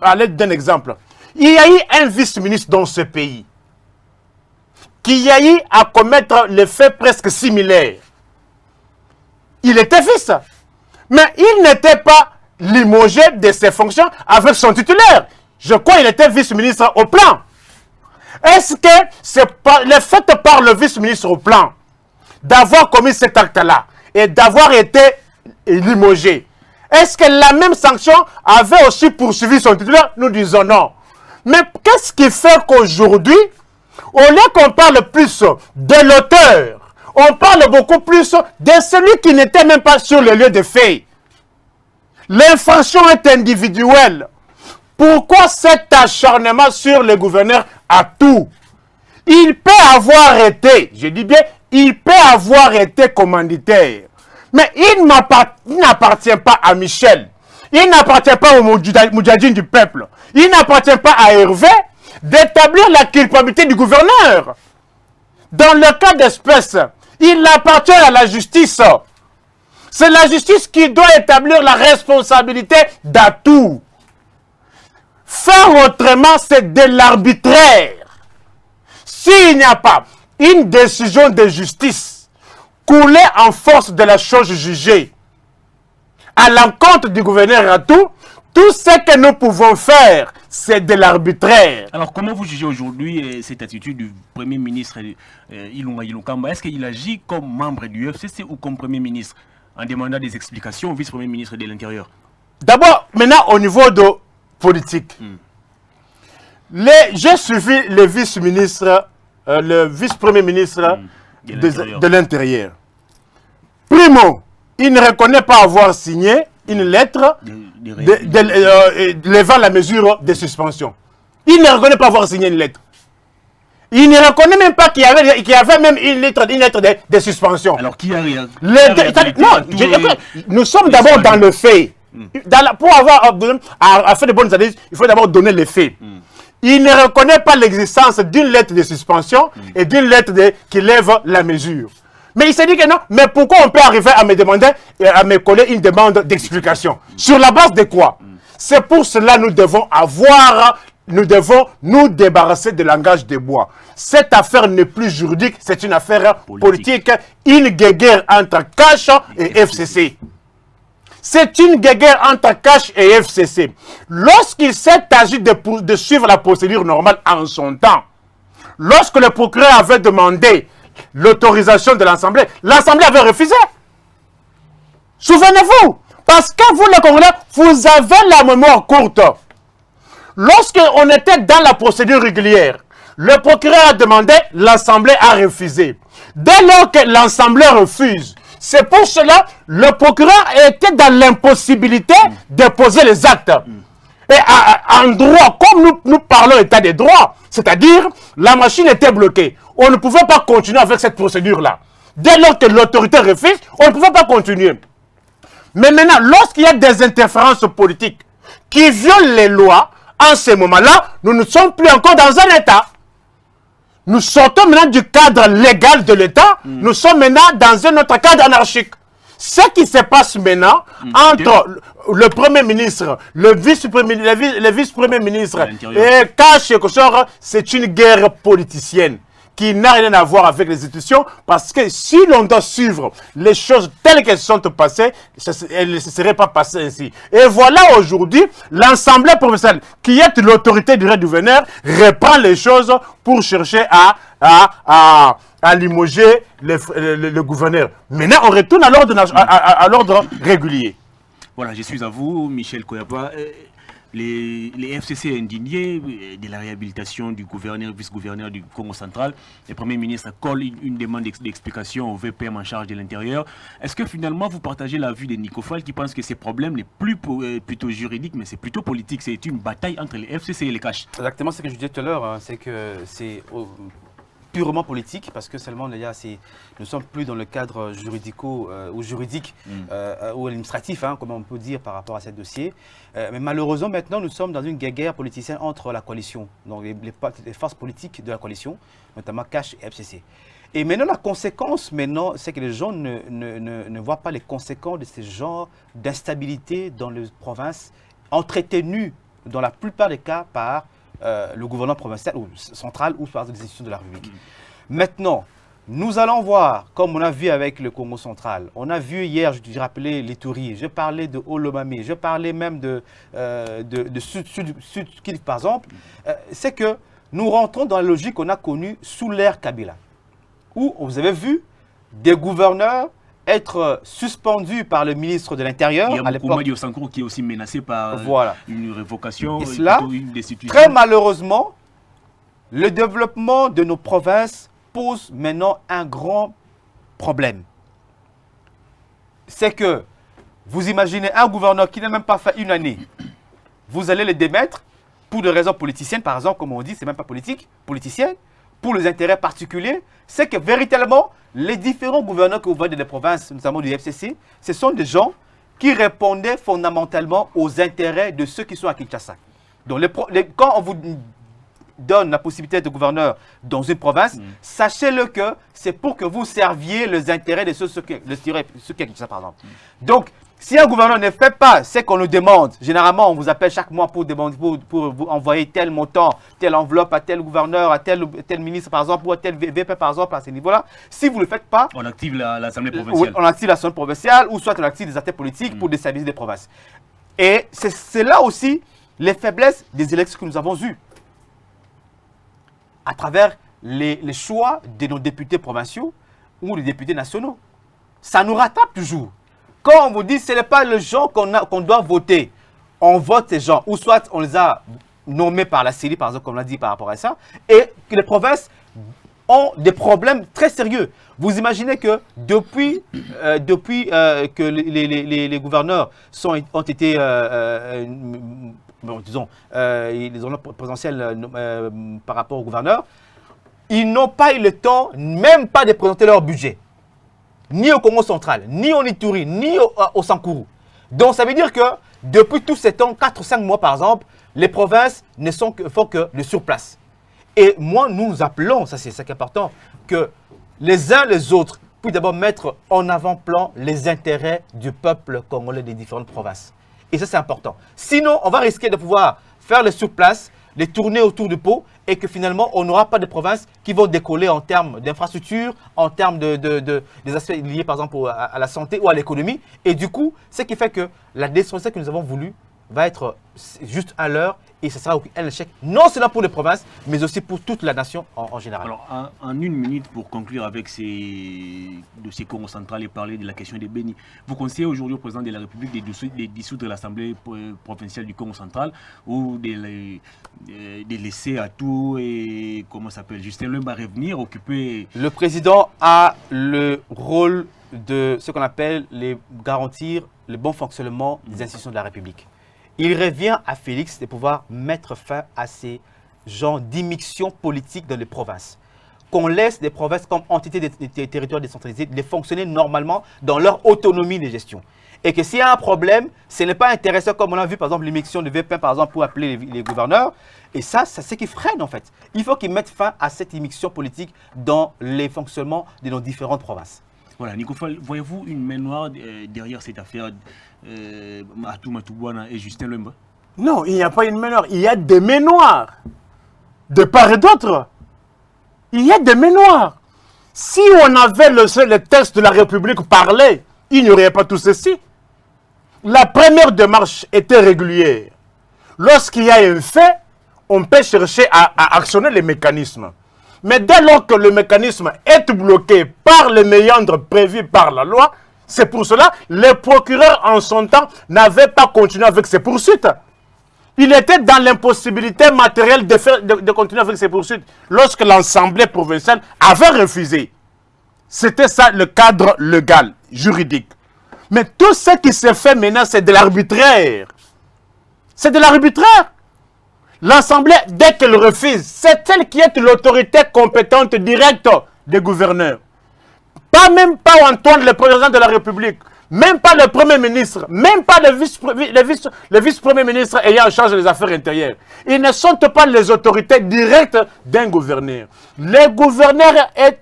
à l'aide d'un exemple. Il y a eu un vice-ministre dans ce pays qui a eu à commettre les faits presque similaires. Il était fils, mais il n'était pas limogé de ses fonctions avec son titulaire. Je crois qu'il était vice-ministre au plan. Est-ce que c'est le fait par le vice-ministre au plan d'avoir commis cet acte-là et d'avoir été limogé, est-ce que la même sanction avait aussi poursuivi son titulaire? Nous disons non. Mais qu'est-ce qui fait qu'aujourd'hui, au lieu qu'on parle plus de l'auteur, on parle beaucoup plus de celui qui n'était même pas sur le lieu de fait? L'infraction est individuelle. Pourquoi cet acharnement sur le gouverneur Atou? Il peut avoir été, je dis bien, il peut avoir été commanditaire. Mais il n'appartient pas à Michel. Il n'appartient pas au Moudjadjine du peuple. Il n'appartient pas à Hervé d'établir la culpabilité du gouverneur. Dans le cas d'espèce, il appartient à la justice. C'est la justice qui doit établir la responsabilité d'Atou. Faire autrement, c'est de l'arbitraire. S'il n'y a pas une décision de justice coulée en force de la chose jugée à l'encontre du gouverneur Atou, tout ce que nous pouvons faire, c'est de l'arbitraire. Alors, comment vous jugez aujourd'hui cette attitude du Premier ministre Ilunga Ilunkamba? Est-ce qu'il agit comme membre du FCC ou comme Premier ministre en demandant des explications au vice-premier ministre de l'Intérieur? D'abord, maintenant, au niveau de politique, j'ai suivi le vice-ministre, le vice-premier ministre de l'Intérieur. Primo, il ne reconnaît pas avoir signé une lettre levant la mesure de suspension. Il ne reconnaît pas avoir signé une lettre. Il ne reconnaît même pas qu'il y avait même une lettre de suspension. Alors qui a rien? Nous sommes d'abord dans le fait. Pour avoir fait de bonnes analyses, il faut d'abord donner les faits. Il ne reconnaît pas l'existence d'une lettre de suspension et d'une lettre qui lève la mesure. Mais il s'est dit que non, mais pourquoi on peut arriver à me demander, à me coller une demande d'explication? Sur la base de quoi? C'est pour cela que nous devons nous débarrasser de langage de bois. Cette affaire n'est plus juridique, c'est une affaire politique. Une guerre entre Cash et FCC. C'est une guerre entre Cash et FCC. Lorsqu'il s'est agi de suivre la procédure normale en son temps, lorsque le procureur avait demandé l'autorisation de l'Assemblée, l'Assemblée avait refusé. Souvenez-vous, parce que vous les Congolais, vous avez la mémoire courte. Lorsqu'on était dans la procédure régulière, le procureur a demandé, l'Assemblée a refusé. Dès lors que l'Assemblée refuse, c'est pour cela que le procureur était dans l'impossibilité de poser les actes. Et en droit, comme nous parlons état de droit, c'est-à-dire la machine était bloquée. On ne pouvait pas continuer avec cette procédure-là. Dès lors que l'autorité refuse, on ne pouvait pas continuer. Mais maintenant, lorsqu'il y a des interférences politiques qui violent les lois, en ce moment-là, nous ne sommes plus encore dans un État. Nous sortons maintenant du cadre légal de l'État, nous sommes maintenant dans un autre cadre anarchique. Ce qui se passe maintenant entre le Premier ministre, le vice-premier ministre et Cash et Kossor, c'est une guerre politicienne qui n'a rien à voir avec les institutions, parce que si l'on doit suivre les choses telles qu'elles sont passées, elles ne se seraient pas passées ainsi. Et voilà aujourd'hui, l'Assemblée provinciale, qui est l'autorité du gouverneur, reprend les choses pour chercher à limoger le gouverneur. Maintenant, on retourne à l'ordre régulier. Voilà, je suis à vous, Michel Koyapa. Les FCC indignés de la réhabilitation du gouverneur, vice-gouverneur du Congo central. Le Premier ministre colle une demande d'explication au VPM en charge de l'intérieur. Est-ce que finalement vous partagez la vue de Nicofal qui pense que ces problèmes n'est plus plutôt juridique, mais c'est plutôt politique, c'est une bataille entre les FCC et les CACH? Exactement ce que je disais tout à l'heure, hein, c'est que c'est purement politique, parce que seulement nous ne sommes plus dans le cadre ou juridique ou administratif, hein, comme on peut dire par rapport à ce dossier. Mais malheureusement, maintenant, nous sommes dans une guerre politicienne entre la coalition, donc les forces politiques de la coalition, notamment CACH et FCC. Et maintenant, la conséquence, c'est que les gens ne voient pas les conséquences de ce genre d'instabilité dans les provinces, entretenues dans la plupart des cas par le gouvernement provincial ou central ou par des institutions de la République. Maintenant, nous allons voir, comme on a vu avec le Congo central, on a vu hier, je rappelais l'Ituri, je parlais de Olomami, je parlais même de Sud-Kivu par exemple, c'est que nous rentrons dans la logique qu'on a connue sous l'ère Kabila, où vous avez vu des gouverneurs être suspendu par le ministre de l'Intérieur à l'époque. Qui est aussi menacé par une révocation. Et cela, très malheureusement, le développement de nos provinces pose maintenant un grand problème. C'est que vous imaginez un gouverneur qui n'a même pas fait une année, vous allez le démettre pour des raisons politiciennes, par exemple, comme on dit, c'est même pas politique, politicienne, pour les intérêts particuliers, c'est que véritablement, les différents gouverneurs que vous voyez des provinces, notamment du FCC, ce sont des gens qui répondaient fondamentalement aux intérêts de ceux qui sont à Kinshasa. Donc, quand on vous donne la possibilité de gouverneur dans une province, sachez-le que c'est pour que vous serviez les intérêts de ceux qui sont à Kinshasa, par exemple. Donc, si un gouverneur ne fait pas ce qu'on nous demande, généralement on vous appelle chaque mois pour vous envoyer tel montant, telle enveloppe à tel gouverneur, à tel ministre par exemple, ou à tel VP par exemple à ce niveau-là. Si vous ne le faites pas, on active l'Assemblée provinciale. Oui, on active l'Assemblée provinciale ou soit on active des acteurs politiques pour déstabiliser des provinces. Et c'est là aussi les faiblesses des élections que nous avons eues. À travers les choix de nos députés provinciaux ou des députés nationaux. Ça nous rattrape toujours. Quand on vous dit que ce n'est pas les gens qu'on doit voter, on vote ces gens, ou soit on les a nommés par la CENI, par exemple, comme on l'a dit par rapport à ça, et que les provinces ont des problèmes très sérieux. Vous imaginez que depuis que les gouverneurs ont été, disons, les ordonnances présidentielles par rapport aux gouverneurs, ils n'ont pas eu le temps, même pas de présenter leur budget. Ni au Congo central, ni en Ituri, ni au Sankuru. Donc ça veut dire que depuis tous ces temps, 4 ou 5 mois par exemple, les provinces ne font que de surplace. Et moi, nous appelons, ça c'est important, que les uns les autres puissent d'abord mettre en avant-plan les intérêts du peuple congolais des différentes provinces. Et ça c'est important. Sinon, on va risquer de pouvoir faire les surplaces, les tourner autour du pot, et que finalement, on n'aura pas de provinces qui vont décoller en termes d'infrastructures, en termes des aspects liés par exemple à la santé ou à l'économie. Et du coup, ce qui fait que la décentralisation que nous avons voulu va être juste à l'heure et ce sera un échec, non seulement pour les provinces, mais aussi pour toute la nation en général. Alors, en une minute, pour conclure avec ces dossiers Congo central et parler de la question des bénis, vous conseillez aujourd'hui au président de la République de dissoudre l'Assemblée provinciale du Congo central ou de laisser à tout et, comment ça s'appelle, Justin Lemba revenir, occuper... Le président a le rôle de ce qu'on appelle garantir le bon fonctionnement des institutions de la République. Il revient à Félix de pouvoir mettre fin à ces genres d'immixtion politique dans les provinces. Qu'on laisse les provinces comme entités des territoires décentralisés de fonctionner normalement dans leur autonomie de gestion. Et que s'il y a un problème, ce n'est pas intéressant comme on a vu par exemple l'émission de VP par exemple pour appeler les gouverneurs. Et ça, c'est ce qui freine en fait. Il faut qu'ils mettent fin à cette immixtion politique dans les fonctionnements de nos différentes provinces. Voilà, Nicofal, voyez-vous une main noire derrière cette affaire Matou Matoubouana et Justin Lemba? Non, il n'y a pas une main noire, il y a des mains noires, de part et d'autre. Il y a des mémoires. Si on avait le texte de la République parlé, il n'y aurait pas tout ceci. La première démarche était régulière. Lorsqu'il y a un fait, on peut chercher à actionner les mécanismes. Mais dès lors que le mécanisme est bloqué par les méandres prévus par la loi, c'est pour cela que les procureurs en son temps n'avaient pas continué avec ces poursuites. Il était dans l'impossibilité matérielle de continuer avec ces poursuites lorsque l'Assemblée provinciale avait refusé. C'était ça le cadre légal, juridique. Mais tout ce qui se fait maintenant, c'est de l'arbitraire. C'est de l'arbitraire. L'Assemblée, dès qu'elle refuse, c'est elle qui est l'autorité compétente directe des gouverneurs. Même pas Antoine, le président de la République, même pas le Premier ministre, même pas le vice-premier ministre ayant en charge des affaires intérieures. Ils ne sont pas les autorités directes d'un gouverneur. Le gouverneur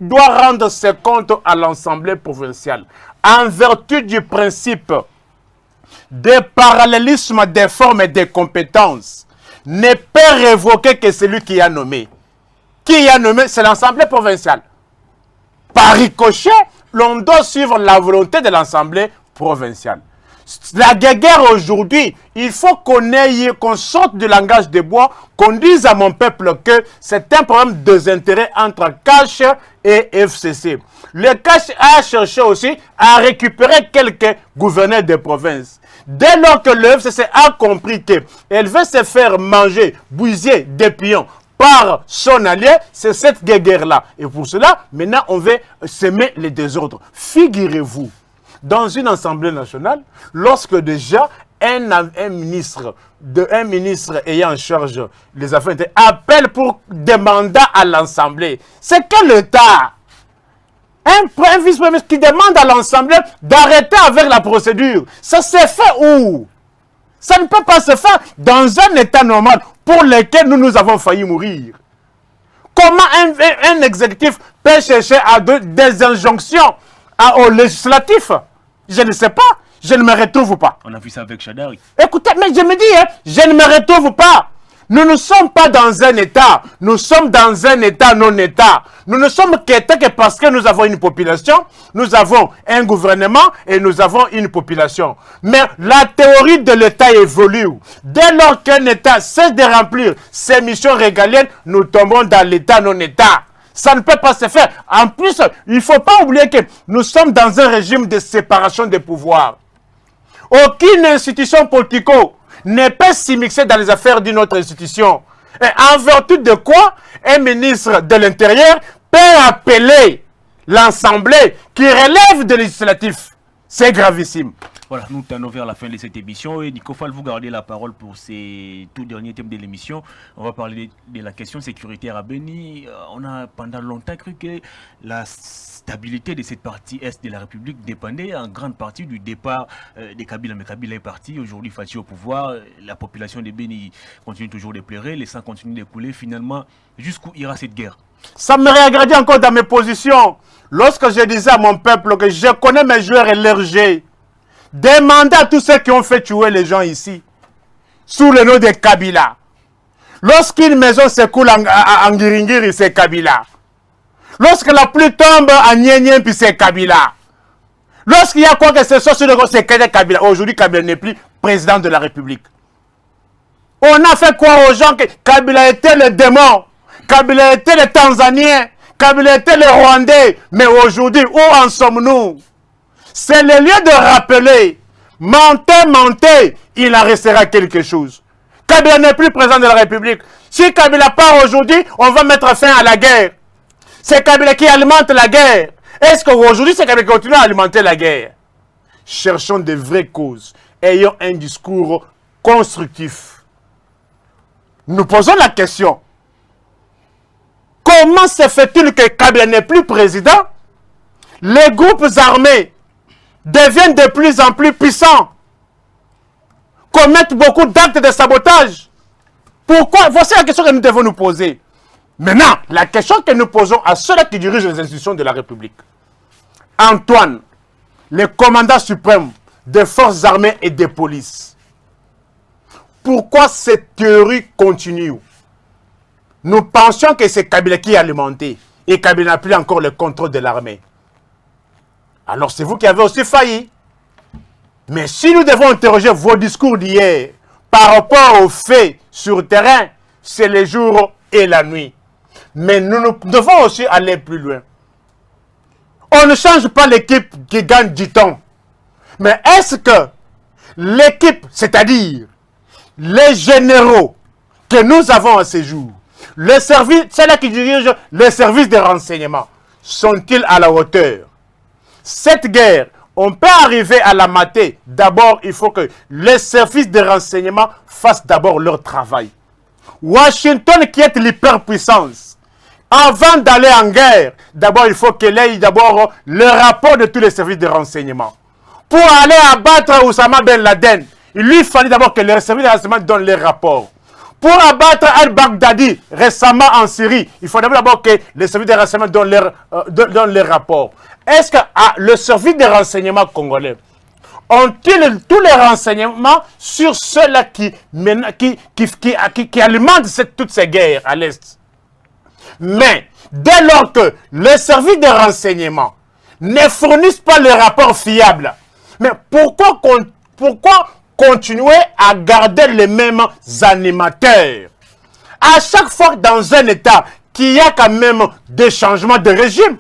doit rendre ses comptes à l'Assemblée provinciale en vertu du principe de parallélisme des formes et des compétences. Ne peut révoquer que celui qui a nommé. Qui a nommé, c'est l'Assemblée provinciale. Par ricochet, l'on doit suivre la volonté de l'Assemblée provinciale. La guerre aujourd'hui, il faut qu'on sorte du langage de bois, qu'on dise à mon peuple que c'est un problème de désintérêt entre Cash et FCC. Le Cash a cherché aussi à récupérer quelques gouverneurs de province. Dès lors que le FCC a compris qu'elle veut se faire manger, bousiller des pions par son allié, c'est cette guerre-là. Et pour cela, maintenant, on veut semer les désordres. Figurez-vous, dans une assemblée nationale, lorsque déjà un ministre ayant en charge les affaires intérieures appelle pour demander à l'Assemblée, c'est quel État? Un vice-premier ministre qui demande à l'Assemblée d'arrêter avec la procédure. Ça s'est fait où? Ça ne peut pas se faire dans un État normal pour lequel nous avons failli mourir. Comment un exécutif peut chercher à des injonctions au législatif? Je ne sais pas. Je ne me retrouve pas. On a vu ça avec Chadari. Écoutez, mais je me dis, je ne me retrouve pas. Nous ne sommes pas dans un État. Nous sommes dans un État non-État. Nous ne sommes qu'État que parce que nous avons une population, nous avons un gouvernement et nous avons une population. Mais la théorie de l'État évolue. Dès lors qu'un État cesse de remplir ses missions régaliennes, nous tombons dans l'État non-État. Ça ne peut pas se faire. En plus, il ne faut pas oublier que nous sommes dans un régime de séparation des pouvoirs. Aucune institution politico ne peut s'immiscer dans les affaires d'une autre institution. Et en vertu de quoi un ministre de l'Intérieur peut appeler l'Assemblée qui relève de législatif. C'est gravissime. Voilà, nous tendons vers la fin de cette émission. Et Nico Fall, vous gardez la parole pour ces tout derniers thèmes de l'émission. On va parler de la question sécuritaire à Beni. On a pendant longtemps cru que la stabilité de cette partie est de la République dépendait en grande partie du départ de Kabila. Mais Kabila est parti, aujourd'hui Fatih au pouvoir. La population de Beni continue toujours de pleurer, les sangs continuent de couler. Finalement, jusqu'où ira cette guerre? Ça me regardait encore dans mes positions. Lorsque je disais à mon peuple que je connais mes joueurs et leur jeu, demandez à tous ceux qui ont fait tuer les gens ici, sous le nom de Kabila. Lorsqu'une maison s'écoule en Ngiringiri, c'est Kabila. Lorsque la pluie tombe à Nyenyen, puis c'est Kabila. Lorsqu'il y a quoi que ce soit sur le c'est Kabila. Aujourd'hui, Kabila n'est plus président de la République. On a fait croire aux gens que Kabila était le démon. Kabila était le Tanzanien. Kabila était le Rwandais. Mais aujourd'hui, où en sommes-nous? C'est le lieu de rappeler, mentez, il en restera quelque chose. Kabila n'est plus président de la République. Si Kabila part aujourd'hui, on va mettre fin à la guerre. C'est Kabila qui alimente la guerre. Est-ce qu'aujourd'hui, c'est Kabila qui continue à alimenter la guerre? Cherchons de vraies causes. Ayons un discours constructif. Nous posons la question. Comment se fait-il que Kabila n'est plus président? Les groupes armés deviennent de plus en plus puissants, commettent beaucoup d'actes de sabotage. Pourquoi? Voici la question que nous devons nous poser. Maintenant, la question que nous posons à ceux-là qui dirigent les institutions de la République. Antoine, le commandant suprême des forces armées et des polices. Pourquoi cette théorie continue? Nous pensions que c'est Kabila qui est alimenté. et Kabila n'a plus encore le contrôle de l'armée. Alors c'est vous qui avez aussi failli. Mais si nous devons interroger vos discours d'hier par rapport aux faits sur le terrain, c'est le jour et la nuit. Mais nous devons aussi aller plus loin. On ne change pas l'équipe qui gagne du temps. Mais est-ce que l'équipe, c'est-à-dire les généraux que nous avons à ce jour, le service, c'est là qui dirige les services de renseignement, sont-ils à la hauteur? Cette guerre, on peut arriver à la mater. D'abord, il faut que les services de renseignement fassent d'abord leur travail. Washington qui est l'hyperpuissance, avant d'aller en guerre, d'abord il faut qu'elle ait d'abord le rapport de tous les services de renseignement. Pour aller abattre Oussama Ben Laden, il lui fallait d'abord que les services de renseignement donnent les rapports. Pour abattre al-Baghdadi récemment en Syrie, il faut d'abord que les services de renseignement donnent les rapports. Est-ce que le service de renseignement congolais ont-ils tous les renseignements sur ceux-là qui alimentent toutes ces guerres à l'Est? Mais dès lors que les services de renseignement ne fournissent pas les rapports fiables, mais pourquoi continuer à garder les mêmes animateurs? À chaque fois dans un État qu'il y a quand même des changements de régime,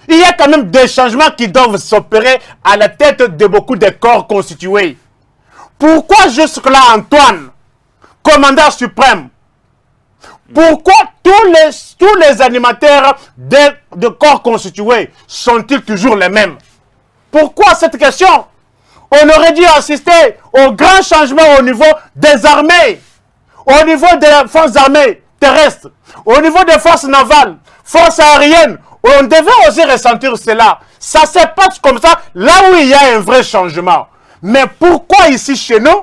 il y a quand même des changements qui doivent s'opérer à la tête de beaucoup de corps constitués. Pourquoi jusque-là, Antoine, commandant suprême, pourquoi tous les animateurs de corps constitués sont-ils toujours les mêmes? Pourquoi cette question? On aurait dû assister au grand changement au niveau des armées, au niveau des forces armées terrestres, au niveau des forces navales, forces aériennes. On devait aussi ressentir cela. Ça se passe comme ça, là où il y a un vrai changement. Mais pourquoi ici chez nous,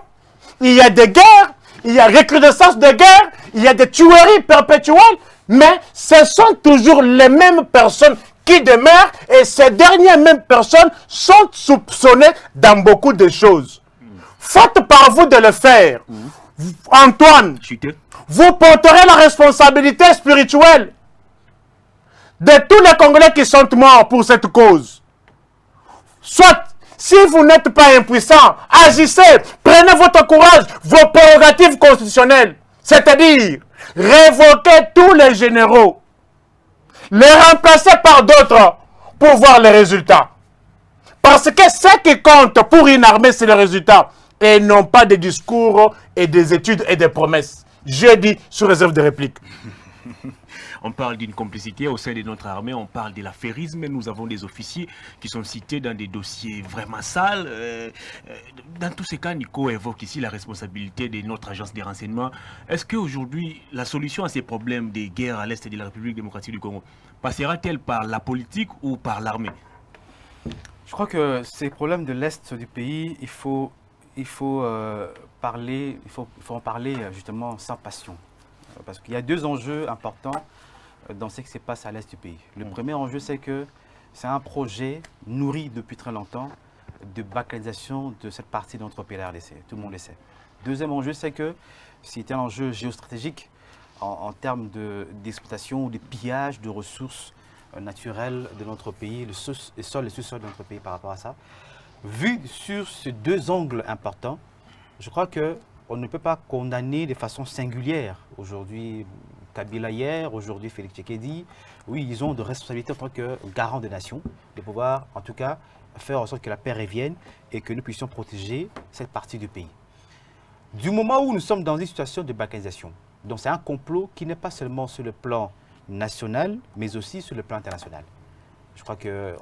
il y a des guerres, il y a recrudescence de guerre, il y a des tueries perpétuelles, mais ce sont toujours les mêmes personnes qui demeurent et ces dernières mêmes personnes sont soupçonnées dans beaucoup de choses. Faites par vous de le faire. Antoine, vous porterez la responsabilité spirituelle de tous les Congolais qui sont morts pour cette cause. Soit, si vous n'êtes pas impuissant, agissez, prenez votre courage, vos prérogatives constitutionnelles, c'est-à-dire révoquez tous les généraux, les remplacer par d'autres pour voir les résultats. Parce que ce qui compte pour une armée, c'est le résultat, et non pas des discours et des études et des promesses. J'ai dit sous réserve de réplique. On parle d'une complicité au sein de notre armée, on parle de l'affairisme. Nous avons des officiers qui sont cités dans des dossiers vraiment sales. Dans tous ces cas, Nico évoque ici la responsabilité de notre agence de renseignement. Est-ce qu'aujourd'hui, la solution à ces problèmes des guerres à l'Est de la République démocratique du Congo passera-t-elle par la politique ou par l'armée? Je crois que ces problèmes de l'Est du pays, il faut en parler justement sans passion. Parce qu'il y a deux enjeux importants dans ce qui se passe à l'Est du pays. Le premier enjeu, c'est que c'est un projet nourri depuis très longtemps de balkanisation de cette partie de notre pays, la RDC. Tout le monde le sait. Deuxième enjeu, c'est que c'est un enjeu géostratégique en termes d'exploitation ou de pillage de ressources naturelles de notre pays, le sol et sous-sol de notre pays par rapport à ça. Vu sur ces deux angles importants, je crois qu'on ne peut pas condamner de façon singulière aujourd'hui Kabila hier, aujourd'hui Félix Tshisekedi. Oui, ils ont de responsabilités en tant que garants des nations, de pouvoir en tout cas faire en sorte que la paix revienne et que nous puissions protéger cette partie du pays. Du moment où nous sommes dans une situation de balkanisation, donc c'est un complot qui n'est pas seulement sur le plan national, mais aussi sur le plan international. Je crois que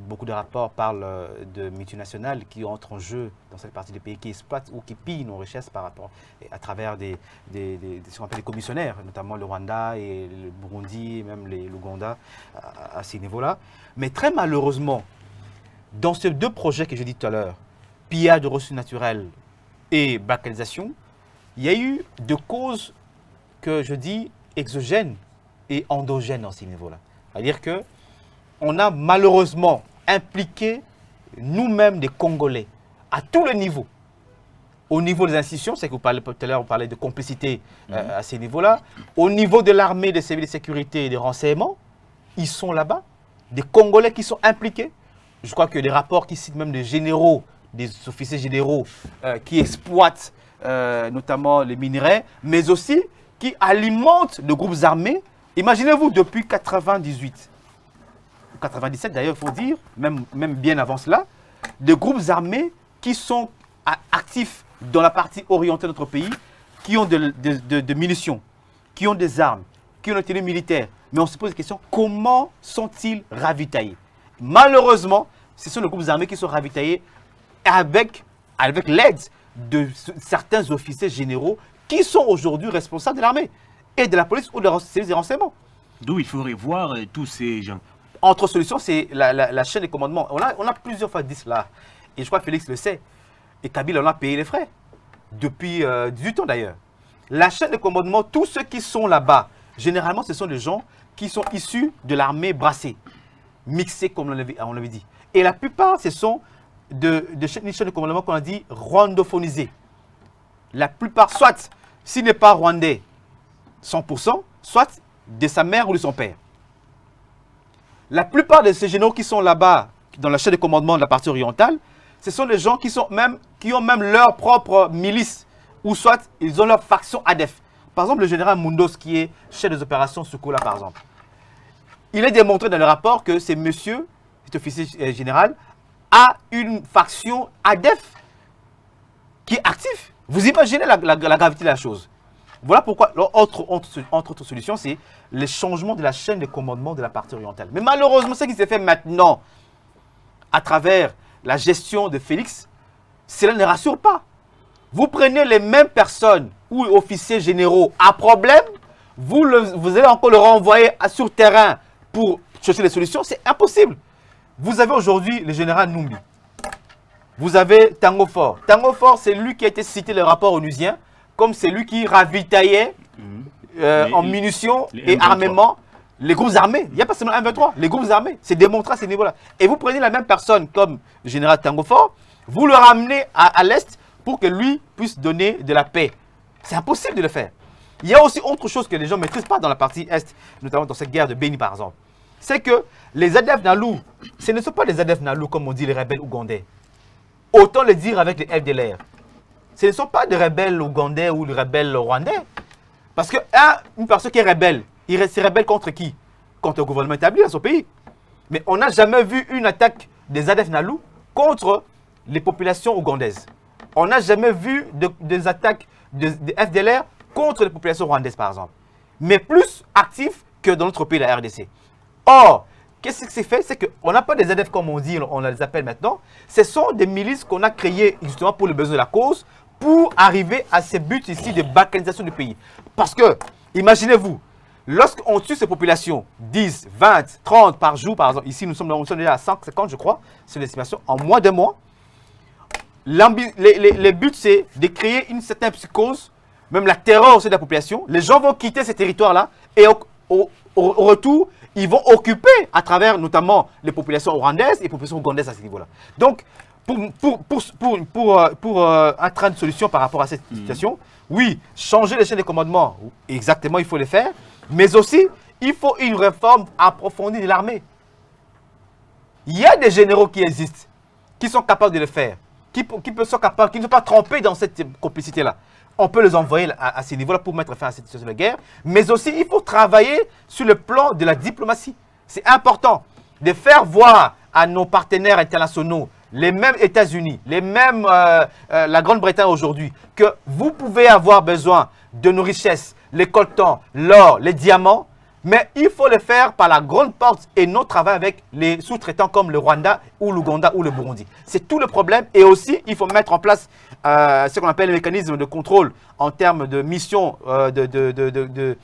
beaucoup de rapports parlent de multinationales qui entrent en jeu dans cette partie du pays, qui exploitent ou qui pillent nos richesses par rapport, à travers ce qu'on appelle des commissionnaires, notamment le Rwanda et le Burundi, et même l'Ouganda à ces niveaux-là. Mais très malheureusement, dans ces deux projets que j'ai dit tout à l'heure, pillage de ressources naturelles et balkanisation, il y a eu deux causes que je dis exogènes et endogènes dans ces niveaux-là. C'est-à-dire que on a malheureusement impliqué nous-mêmes des Congolais à tous les niveaux. Au niveau des institutions, c'est que vous parlez tout à l'heure, on parlait de complicité à ces niveaux-là. Au niveau de l'armée, des services de sécurité et des renseignements, ils sont là-bas, des Congolais qui sont impliqués. Je crois que les rapports qui citent même des généraux, des officiers généraux qui exploitent notamment les minerais, mais aussi qui alimentent de groupes armés. Imaginez-vous, depuis 98, 97 d'ailleurs, il faut dire, même bien avant cela, des groupes armés qui sont actifs dans la partie orientale de notre pays, qui ont de munitions, qui ont des armes, qui ont une tenue militaire. Mais on se pose la question, comment sont-ils ravitaillés? Malheureusement, ce sont les groupes armés qui sont ravitaillés avec l'aide de certains officiers généraux qui sont aujourd'hui responsables de l'armée et de la police ou des renseignements. D'où il faudrait voir tous ces gens. Entre solutions, c'est la chaîne de commandement. On a plusieurs fois dit cela. Et je crois que Félix le sait. Et Kabila en a payé les frais. Depuis 18 ans d'ailleurs. La chaîne de commandement, tous ceux qui sont là-bas, généralement, ce sont des gens qui sont issus de l'armée brassée, mixée comme on l'avait dit. Et la plupart, ce sont de chaînes de commandement qu'on a dit rwandophonisées. La plupart, soit s'il n'est pas rwandais 100%, soit de sa mère ou de son père. La plupart de ces généraux qui sont là-bas, dans la chaîne de commandement de la partie orientale, ce sont des gens qui ont même leur propre milice, ou soit ils ont leur faction ADEF. Par exemple, le général Mundos, qui est chef des opérations Sokola, par exemple. Il est démontré dans le rapport que ce monsieur, cet officier général, a une faction ADEF qui est active. Vous imaginez la gravité de la chose. Voilà pourquoi, entre autres solutions, c'est le changement de la chaîne de commandement de la partie orientale. Mais malheureusement, ce qui s'est fait maintenant, à travers la gestion de Félix, cela ne rassure pas. Vous prenez les mêmes personnes ou officiers généraux à problème, vous allez encore le renvoyer sur terrain pour chercher des solutions, c'est impossible. Vous avez aujourd'hui le général Numbi. Vous avez Tango Fort. Tango Fort, c'est lui qui a été cité le rapport onusien comme c'est lui qui ravitaillait en munitions et armements les groupes armés. Il n'y a pas seulement 1-23, les groupes armés. C'est démontré à ce niveau-là. Et vous prenez la même personne comme le général Tango Fort, vous le ramenez à l'Est pour que lui puisse donner de la paix. C'est impossible de le faire. Il y a aussi autre chose que les gens ne maîtrisent pas dans la partie Est, notamment dans cette guerre de Béni par exemple. C'est que les ADF Nalou, ce ne sont pas les ADF Nalou comme on dit les rebelles ougandais. Autant le dire avec les FDLR. Ce ne sont pas des rebelles ougandais ou des rebelles rwandais. Parce qu'une personne qui est rebelle, il se rebelle contre qui? Contre le gouvernement établi dans son pays. Mais on n'a jamais vu une attaque des ADF Nalou contre les populations ougandaises. On n'a jamais vu des attaques des FDLR contre les populations rwandaises, par exemple. Mais plus actifs que dans notre pays, la RDC. Or, qu'est-ce qui s'est fait? C'est qu'on n'a pas des ADF comme on dit, on les appelle maintenant. Ce sont des milices qu'on a créées justement pour le besoin de la cause, pour arriver à ces buts ici de balkanisation du pays. Parce que, imaginez-vous, lorsqu'on tue ces populations, 10, 20, 30 par jour, par exemple, ici nous sommes déjà à 150, je crois, c'est l'estimation, en moins de mois, les buts, c'est de créer une certaine psychose, même la terreur aussi de la population. Les gens vont quitter ces territoires-là et au retour, ils vont occuper à travers notamment les populations rwandaises et les populations ougandaises à ce niveau-là. Donc, pour un train de solution par rapport à cette situation, oui, changer les chaînes de commandement, exactement, il faut le faire, mais aussi, il faut une réforme approfondie de l'armée. Il y a des généraux qui existent, qui sont capables de le faire, qui ne sont pas trempés dans cette complicité-là. On peut les envoyer à ce niveau-là pour mettre fin à cette situation de guerre, mais aussi, il faut travailler sur le plan de la diplomatie. C'est important de faire voir à nos partenaires internationaux, les mêmes États-Unis, les mêmes la Grande-Bretagne aujourd'hui, que vous pouvez avoir besoin de nos richesses, les coltans, l'or, les diamants, mais il faut le faire par la grande porte et non travailler avec les sous-traitants comme le Rwanda ou l'Ouganda ou le Burundi. C'est tout le problème. Et aussi, il faut mettre en place ce qu'on appelle le mécanisme de contrôle en termes de mission, de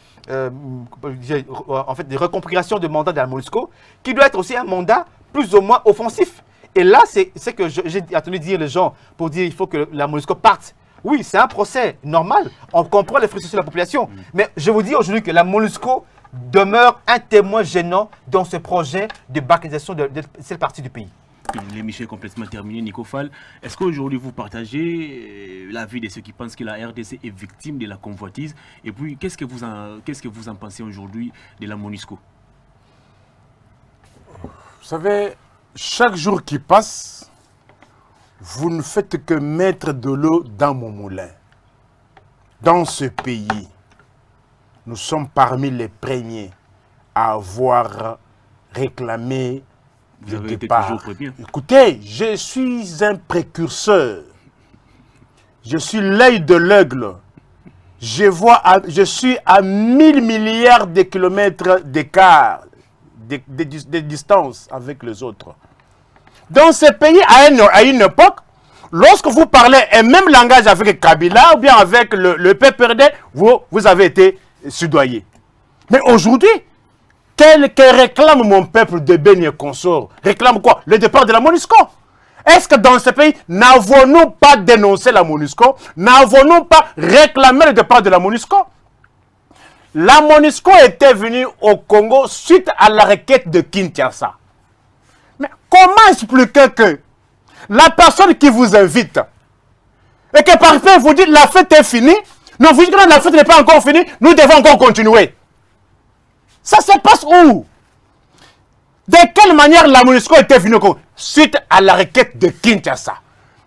reconfiguration de mandat de la MONUSCO, qui doit être aussi un mandat plus ou moins offensif. Et là, c'est ce que j'ai entendu dire les gens pour dire qu'il faut que la MONUSCO parte. Oui, c'est un procès normal. On comprend les frustrations de la population. Mais je vous dis aujourd'hui que la MONUSCO demeure un témoin gênant dans ce projet de balkanisation de cette partie du pays. L'émission est complètement terminée, Nico Fall. Est-ce qu'aujourd'hui vous partagez l'avis de ceux qui pensent que la RDC est victime de la convoitise? Et puis, qu'est-ce que vous en pensez aujourd'hui de la MONUSCO? Vous savez, chaque jour qui passe, vous ne faites que mettre de l'eau dans mon moulin. Dans ce pays, nous sommes parmi les premiers à avoir réclamé Vous le avez été départ. toujours premier. Écoutez, je suis un précurseur. Je suis l'œil de l'aigle. Je suis à 1000 milliards de kilomètres d'écart, de distance avec les autres. Dans ce pays, à une époque, lorsque vous parlez un même langage avec Kabila ou bien avec le PPRD, vous avez été soudoyé. Mais aujourd'hui, que réclame mon peuple de Béni et consort? Réclame quoi? Le départ de la MONUSCO. Est-ce que dans ce pays, n'avons-nous pas dénoncé la MONUSCO? N'avons-nous pas réclamé le départ de la MONUSCO? La MONUSCO était venue au Congo suite à la requête de Kinshasa. Mais comment expliquer que la personne qui vous invite et que parfois vous dites la fête est finie, non, vous dites que la fête n'est pas encore finie, nous devons encore continuer. Ça se passe où? De quelle manière la MONUSCO était venue au Congo? Suite à la requête de Kinshasa.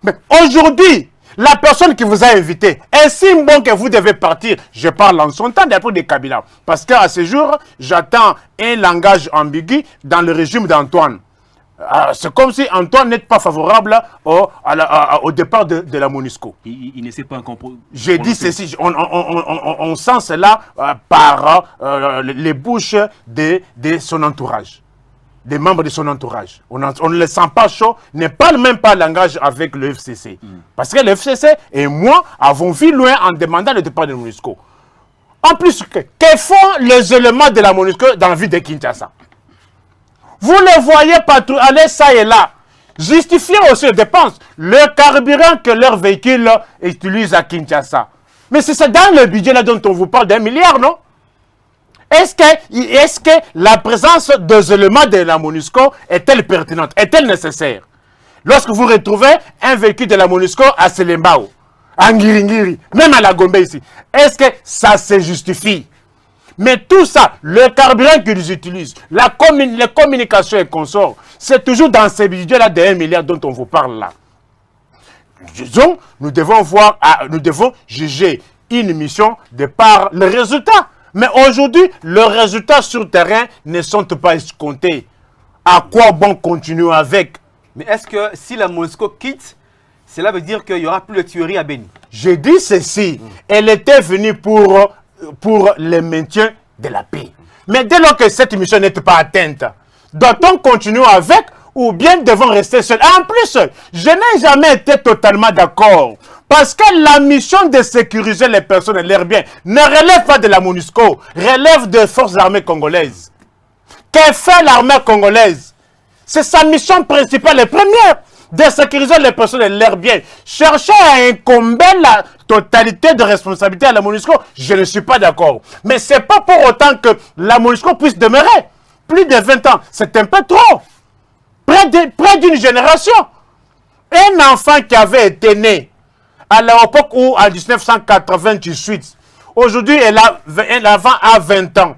Mais aujourd'hui, la personne qui vous a invité estime bon que vous devez partir. Je parle en son temps d'après des Kabila. Parce qu'à ce jour, j'attends un langage ambigu dans le régime d'Antoine. C'est comme si Antoine n'est pas favorable au départ de la MONUSCO. Il ne sait pas encore. J'ai dit ceci, on sent cela par les bouches de son entourage, des membres de son entourage. On ne le sent pas chaud, ne parle même pas langage avec le FCC. Parce que le FCC et moi avons vu loin en demandant le départ de la MONUSCO. En plus, que font les éléments de la MONUSCO dans la ville de Kinshasa? Vous les voyez partout, aller ça et là. Justifier aussi les dépenses. Le carburant que leur véhicule utilise à Kinshasa. Mais c'est dans le budget là dont on vous parle d'1 milliard, non? Est-ce que la présence des éléments de la MONUSCO est-elle pertinente? Est-elle nécessaire? Lorsque vous retrouvez un véhicule de la MONUSCO à Selembao, à Ngiringiri, même à la Gombe ici, est-ce que ça se justifie? Mais tout ça, le carburant qu'ils utilisent, les communications et consorts, c'est toujours dans ces budgets-là de 1 milliard dont on vous parle là. Disons, nous devons juger une mission de par le résultat. Mais aujourd'hui, les résultats sur le terrain ne sont pas escomptés. À quoi bon continuer avec? Mais est-ce que si la MONUSCO quitte, cela veut dire qu'il n'y aura plus de tuerie à Béni? J'ai dit ceci. Elle était venue pour le maintien de la paix. Mais dès lors que cette mission n'est pas atteinte, doit-on continuer avec ou bien devons rester seuls? En plus, je n'ai jamais été totalement d'accord. Parce que la mission de sécuriser les personnes et leurs biens ne relève pas de la MONUSCO, relève des forces armées congolaises. Que fait l'armée congolaise? C'est sa mission principale et première, de sécuriser les personnes et leurs biens. Chercher à incomber la totalité de responsabilité à la MONUSCO, je ne suis pas d'accord. Mais ce n'est pas pour autant que la MONUSCO puisse demeurer. Plus de 20 ans, c'est un peu trop. Près d'une génération. Un enfant qui avait été né à l'époque où, en 1988, aujourd'hui, elle a 20 ans.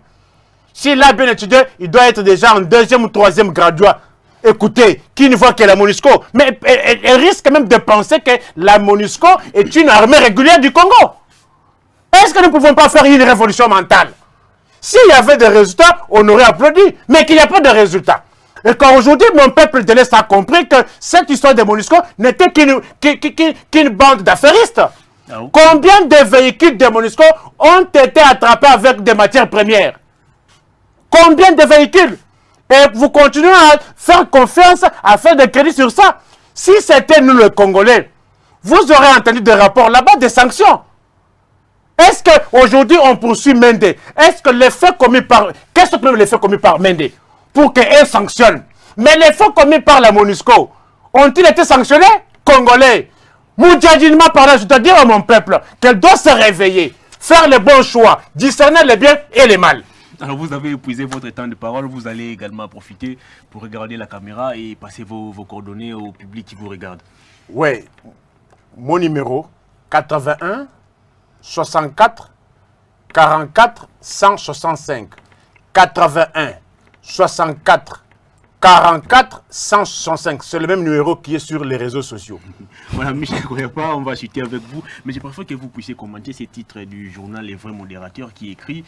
S'il a bien étudié, il doit être déjà en 2e ou 3e graduat. Écoutez, qui ne voit que la MONUSCO, mais elle risque même de penser que la MONUSCO est une armée régulière du Congo. Est-ce que nous ne pouvons pas faire une révolution mentale? S'il y avait des résultats, on aurait applaudi, mais qu'il n'y a pas de résultats. Et qu'aujourd'hui, mon peuple de l'Est a compris que cette histoire de MONUSCO n'était qu'une bande d'affairistes. Ah oui. Combien de véhicules de MONUSCO ont été attrapés avec des matières premières? Combien de véhicules? Et vous continuez à faire confiance, à faire des crédits sur ça. Si c'était nous les Congolais, vous aurez entendu des rapports là-bas, des sanctions. Est-ce qu'aujourd'hui on poursuit Mende? Est-ce que les faits commis par... Qu'est-ce que sont les faits commis par Mende? Pour qu'elle sanctionne. Mais les faits commis par la MONUSCO, ont-ils été sanctionnés? Congolais. Moudjadjinement par là, je dois dire à mon peuple qu'elle doit se réveiller, faire les bons choix, discerner les biens et les mal. Alors vous avez épuisé votre temps de parole, vous allez également profiter pour regarder la caméra et passer vos coordonnées au public qui vous regarde. Oui, mon numéro 81 64 44 165. 81 64 44 165. C'est le même numéro qui est sur les réseaux sociaux. Voilà, Michel Koyapa, on va chuter avec vous. Mais je préfère que vous puissiez commenter ces titres du journal Les Vrais Modérateurs qui écrit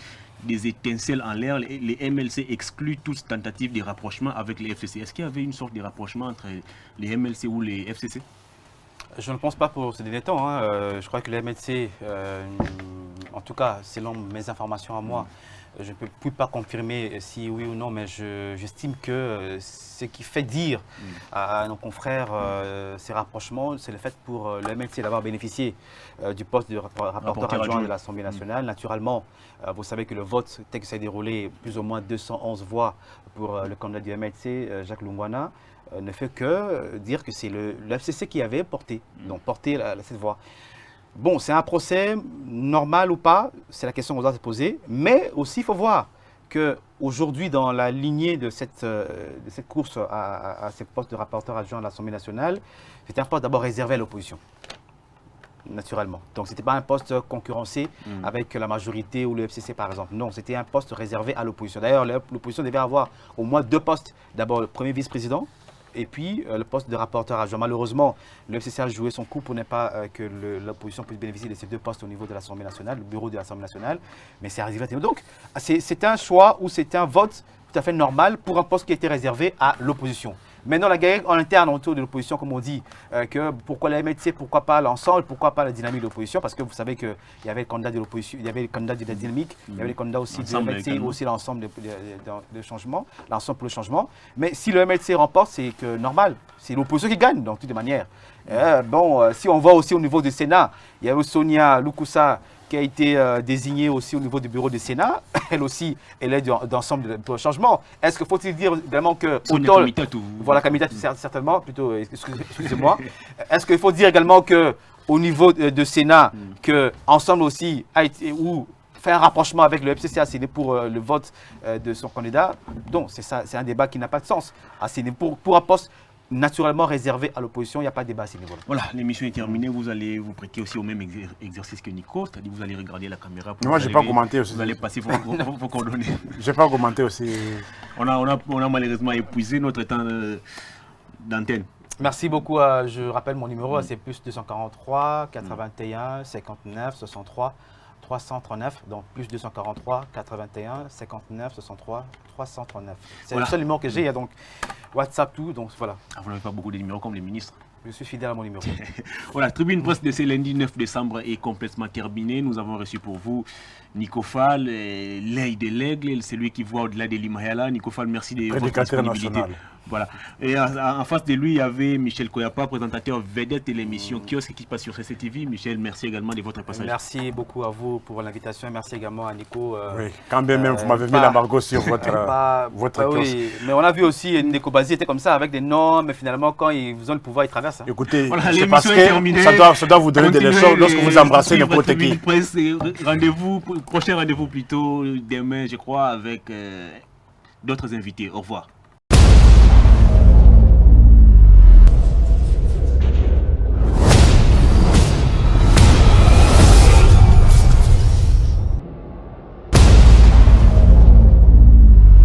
des étincelles en l'air. Les MLC excluent toute tentative de rapprochement avec les FCC. Est-ce qu'il y avait une sorte de rapprochement entre les MLC ou les FCC? Je ne pense pas pour ce dernier temps. Je crois que les MLC, en tout cas, selon mes informations à moi, je ne peux pas confirmer si oui ou non, mais j'estime que ce qui fait dire à nos confrères ces rapprochements, c'est le fait pour le MLC d'avoir bénéficié du poste de rapporteur adjoint de l'Assemblée nationale. Naturellement, vous savez que le vote, tel que ça s'est déroulé, plus ou moins 211 voix pour le candidat du MLC, Jacques Lungwana, ne fait que dire que c'est le FCC qui avait porté cette voix. Bon, c'est un procès normal ou pas, c'est la question qu'on doit se poser, mais aussi il faut voir qu'aujourd'hui, dans la lignée de cette course à ce poste de rapporteur adjoint à l'Assemblée nationale, c'était un poste d'abord réservé à l'opposition, naturellement. Donc, ce n'était pas un poste concurrencé avec la majorité ou le FCC, par exemple. Non, c'était un poste réservé à l'opposition. D'ailleurs, l'opposition devait avoir au moins 2 postes. D'abord, le premier vice-président, et puis le poste de rapporteur adjoint. Malheureusement, le FCC a joué son coup pour ne pas que l'opposition puisse bénéficier de ces 2 postes au niveau de l'Assemblée nationale, le bureau de l'Assemblée nationale, mais c'est arrivé à terme. Donc, c'est un choix ou c'est un vote tout à fait normal pour un poste qui était réservé à l'opposition. Maintenant, la guerre en interne autour de l'opposition, comme on dit, que pourquoi la MLC, pourquoi pas l'ensemble, pourquoi pas la dynamique de l'opposition, parce que vous savez qu'il y avait le candidat de l'opposition, il y avait le candidat de la dynamique, il y avait le candidat aussi de la MLC, aussi l'ensemble de changement, l'ensemble pour le changement. Mais si le MLC remporte, c'est que normal, c'est l'opposition qui gagne, dans toutes les manières. Si on voit aussi au niveau du Sénat, il y avait Sonia Lukusa qui a été désignée aussi au niveau du bureau du Sénat. Elle aussi, elle est d'ensemble pour le changement. Est-ce qu'il faut-il dire également que... Voilà, candidate, certainement, plutôt, excusez-moi. Est-ce qu'il faut dire également qu'au niveau de Sénat, que ensemble aussi a été... ou faire un rapprochement avec le FCC pour le vote de son candidat? Donc, c'est un débat qui n'a pas de sens. Pour un poste naturellement réservé à l'opposition, il n'y a pas de débat à ce niveau-là. Voilà, l'émission est terminée. Vous allez vous prêter aussi au même exercice que Nico, c'est-à-dire vous allez regarder la caméra. Moi, je n'ai pas commenté aussi. Vous allez passer vos coordonnées. Je n'ai pas commenté aussi. On a malheureusement épuisé notre temps d'antenne. Merci beaucoup. Je rappelle mon numéro, c'est plus 243 81 59 63 339, donc plus 243 81 59 63 339. C'est le seul numéro que j'ai, il y a donc WhatsApp, tout, donc voilà. Vous n'avez pas beaucoup de numéros comme les ministres? Je suis fidèle à mon numéro. Voilà, Tribune Presse de ce lundi 9 décembre est complètement terminée. Nous avons reçu pour vous Nico Fall, l'œil de l'aigle, celui qui voit au-delà de l'Himalaya. Nico Fall, merci de votre disponibilité. National. Voilà. Et en face de lui, il y avait Michel Koyapa, présentateur vedette de l'émission Kiosque qui passe sur CCTV. Michel, merci également de votre passage. Merci beaucoup à vous pour l'invitation. Merci également à Nico. Oui, quand bien même, vous m'avez mis l'embargo sur votre kiosque. Oui, mais on a vu aussi Nico Bazi était comme ça, avec des noms, mais finalement, quand ils ont le pouvoir, ils traversent. Hein. Écoutez, voilà, c'est parce que ça doit vous donner des leçons lorsque vous embrassez n'importe qui. Prochain rendez-vous plutôt demain, je crois, avec d'autres invités. Au revoir.